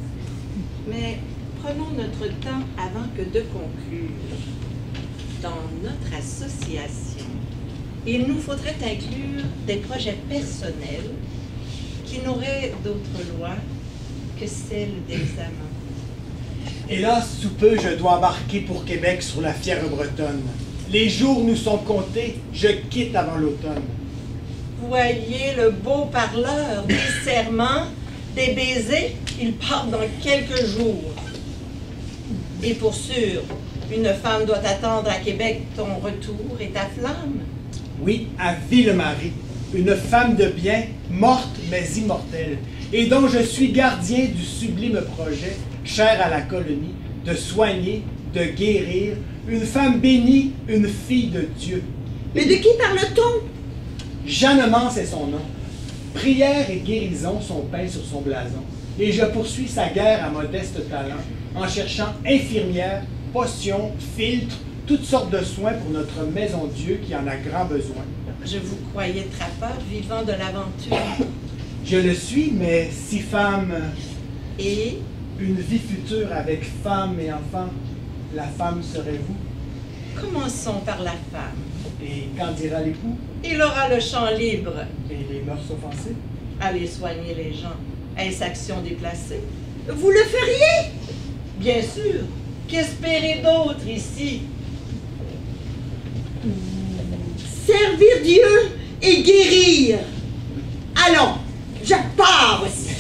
Mais prenons notre temps avant que de conclure. Dans notre association, il nous faudrait inclure des projets personnels qui n'auraient d'autre loi que celle d'examen. Hélas, sous peu, je dois embarquer pour Québec sur la fière bretonne. Les jours nous sont comptés, je quitte avant l'automne. Voyez le beau parleur, des serments, des baisers, il part dans quelques jours. Et pour sûr, une femme doit attendre à Québec ton retour et ta flamme. Oui, à Ville-Marie, une femme de bien, morte mais immortelle, et dont je suis gardien du sublime projet, cher à la colonie, de soigner, de guérir, une femme bénie, une fille de Dieu. Mais de qui parle-t-on? Jeannemance est son nom. Prière et guérison sont peints sur son blason, et je poursuis sa guerre à modeste talent, en cherchant infirmières, potions, filtres, toutes sortes de soins pour notre maison Dieu qui en a grand besoin. Je vous croyais trappeur vivant de l'aventure. Je le suis, mais si femme... Et une vie future avec femme et enfant, la femme serez-vous? Commençons par la femme. Et qu'en dira l'époux? Il aura le champ libre. Et les mœurs offensées? Aller soigner les gens. Est-ce action déplacée? Vous le feriez? Bien sûr. Qu'espérer d'autre ici? Servir Dieu et guérir. Allons, je pars aussi.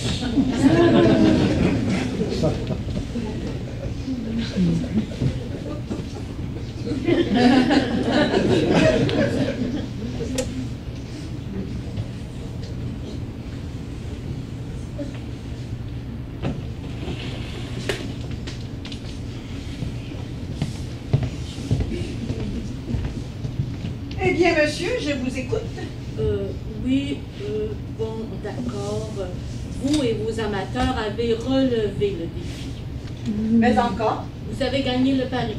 Eh bien, monsieur, je vous écoute. Oui, bon, d'accord. Vous et vos amateurs avez relevé le défi. Mais encore, Vous avez gagné le pari.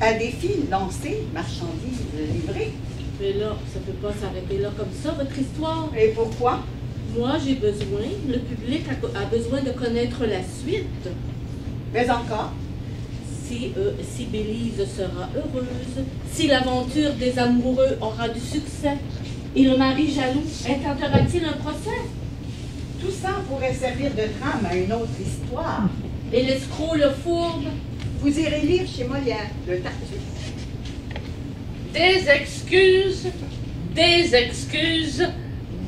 à défi lancé, marchandises livrées. Mais là, ça ne peut pas s'arrêter là comme ça, votre histoire. Et pourquoi? Moi, j'ai besoin, le public a besoin de connaître la suite. Mais encore, Si Bélise sera heureuse, si l'aventure des amoureux aura du succès, et le mari jaloux intentera-t-il un procès? tout ça pourrait servir de trame à une autre histoire. Et l'escroc, le fourbe? Vous irez lire chez Molière le Tartuffe. Des excuses, des excuses,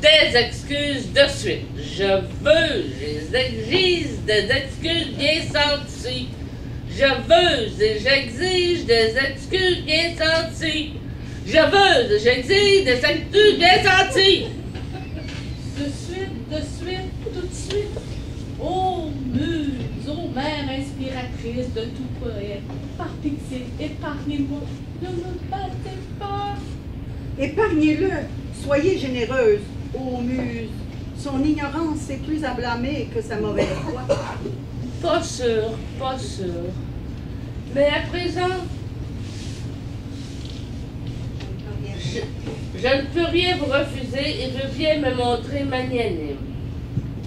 des excuses de suite. J'exige des excuses bien senties. Je veux et j'exige des excuses bien senties. Je veux et j'exige des excuses bien senties. De suite, tout de suite. Ô muse, ô mère inspiratrice de tout poète, par pitié, épargnez-moi, ne me battez pas. Épargnez-le, soyez généreuse, ô muse, Son ignorance est plus à blâmer que sa mauvaise foi. Pas sûr, pas sûr. Mais à présent, je ne peux rien vous refuser et je viens me montrer magnanime.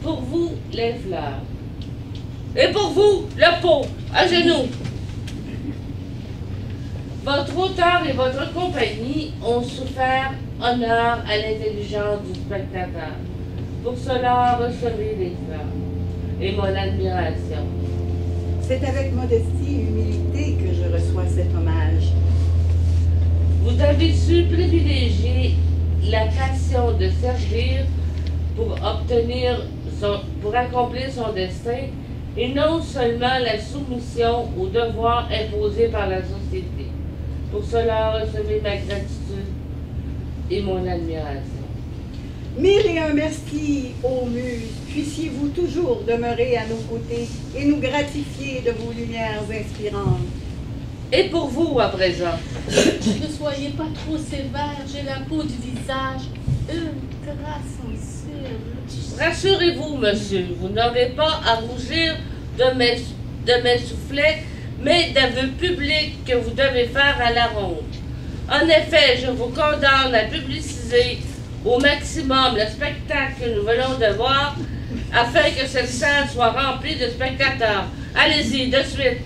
Pour vous, les fleurs. Et pour vous, le pot, à genoux. Votre auteur et votre compagnie ont souffert honneur à l'intelligence du spectateur. Pour cela, recevez les fleurs et mon admiration. C'est avec modestie et humilité que je reçois cet hommage. Vous avez su privilégier la passion de servir pour accomplir son destin et non seulement la soumission aux devoirs imposés par la société. Pour cela, recevez ma gratitude et mon admiration. Mille et un merci, ô muses, puissiez-vous toujours demeurer à nos côtés et nous gratifier de vos lumières inspirantes. Et pour vous, à présent? Ne soyez pas trop sévère, j'ai la peau du visage ultra sensible. Rassurez-vous, monsieur, vous n'aurez pas à rougir de mes soufflets, mais d'aveux publics que vous devez faire à la ronde. En effet, je vous condamne à publiciser au maximum le spectacle que nous venons de voir, afin que cette salle soit remplie de spectateurs. Allez-y, de suite.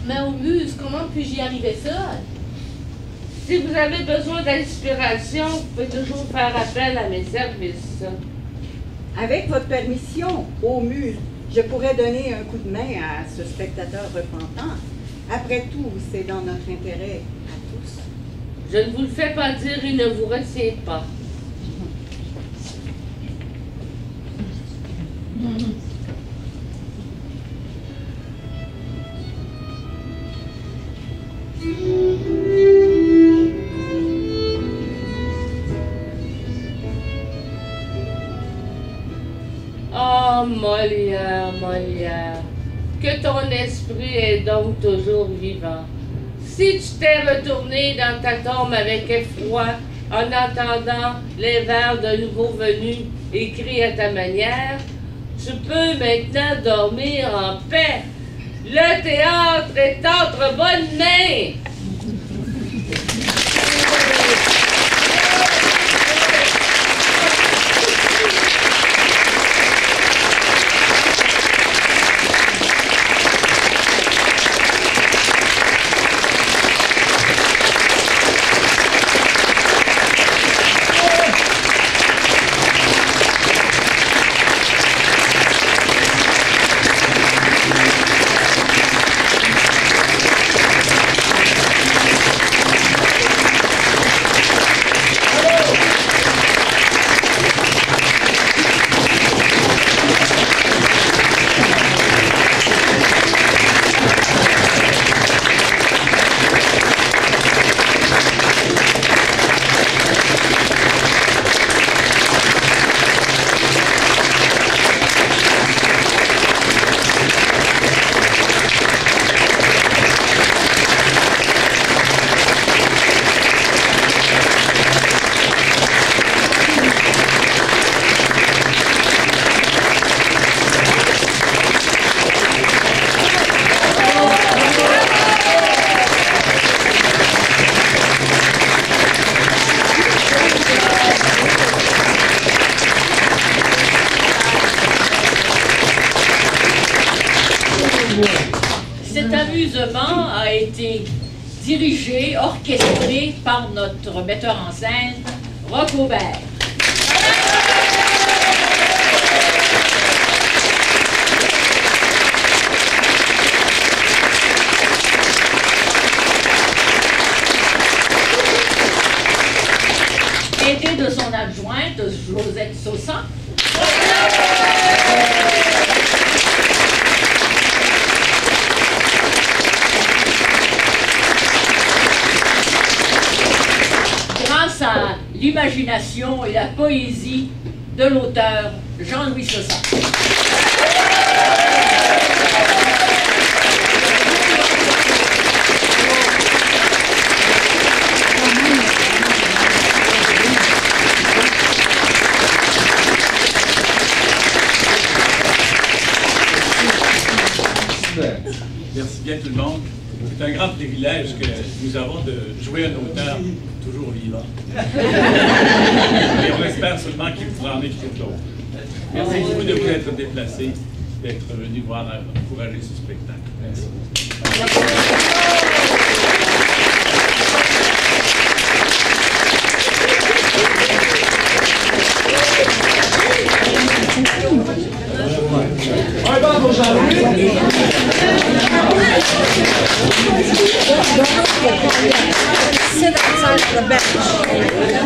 Mais aux muses, comment puis-je y arriver seul? Si vous avez besoin d'inspiration, vous pouvez toujours faire appel à mes services. Avec votre permission, ô muses, je pourrais donner un coup de main à ce spectateur repentant. Après tout, c'est dans notre intérêt à tous. Je ne vous le fais pas dire, il ne vous retient pas. Oh, Molière, Molière, que ton esprit est donc toujours vivant. Si tu t'es retourné dans ta tombe avec effroi en entendant les vers de nouveaux venus écrits à ta manière, tu peux maintenant dormir en paix. Le théâtre est entre bonnes mains. Cet amusement a été dirigé, orchestré par notre metteur en scène, Roch Aubert. Aidé de son adjointe, Josette Saussan. Grâce à l'imagination et la poésie de l'auteur Jean-Louis Saussan. Merci bien tout le monde. C'est un grand privilège que nous avons de jouer un auteur toujours vivant. Et on espère seulement qu'il pourra en écrire d'autres. Merci beaucoup de vous être déplacés, d'être venus voir encourager ce spectacle. Merci. Un banc pour Jean-Louis. Sit outside the bench.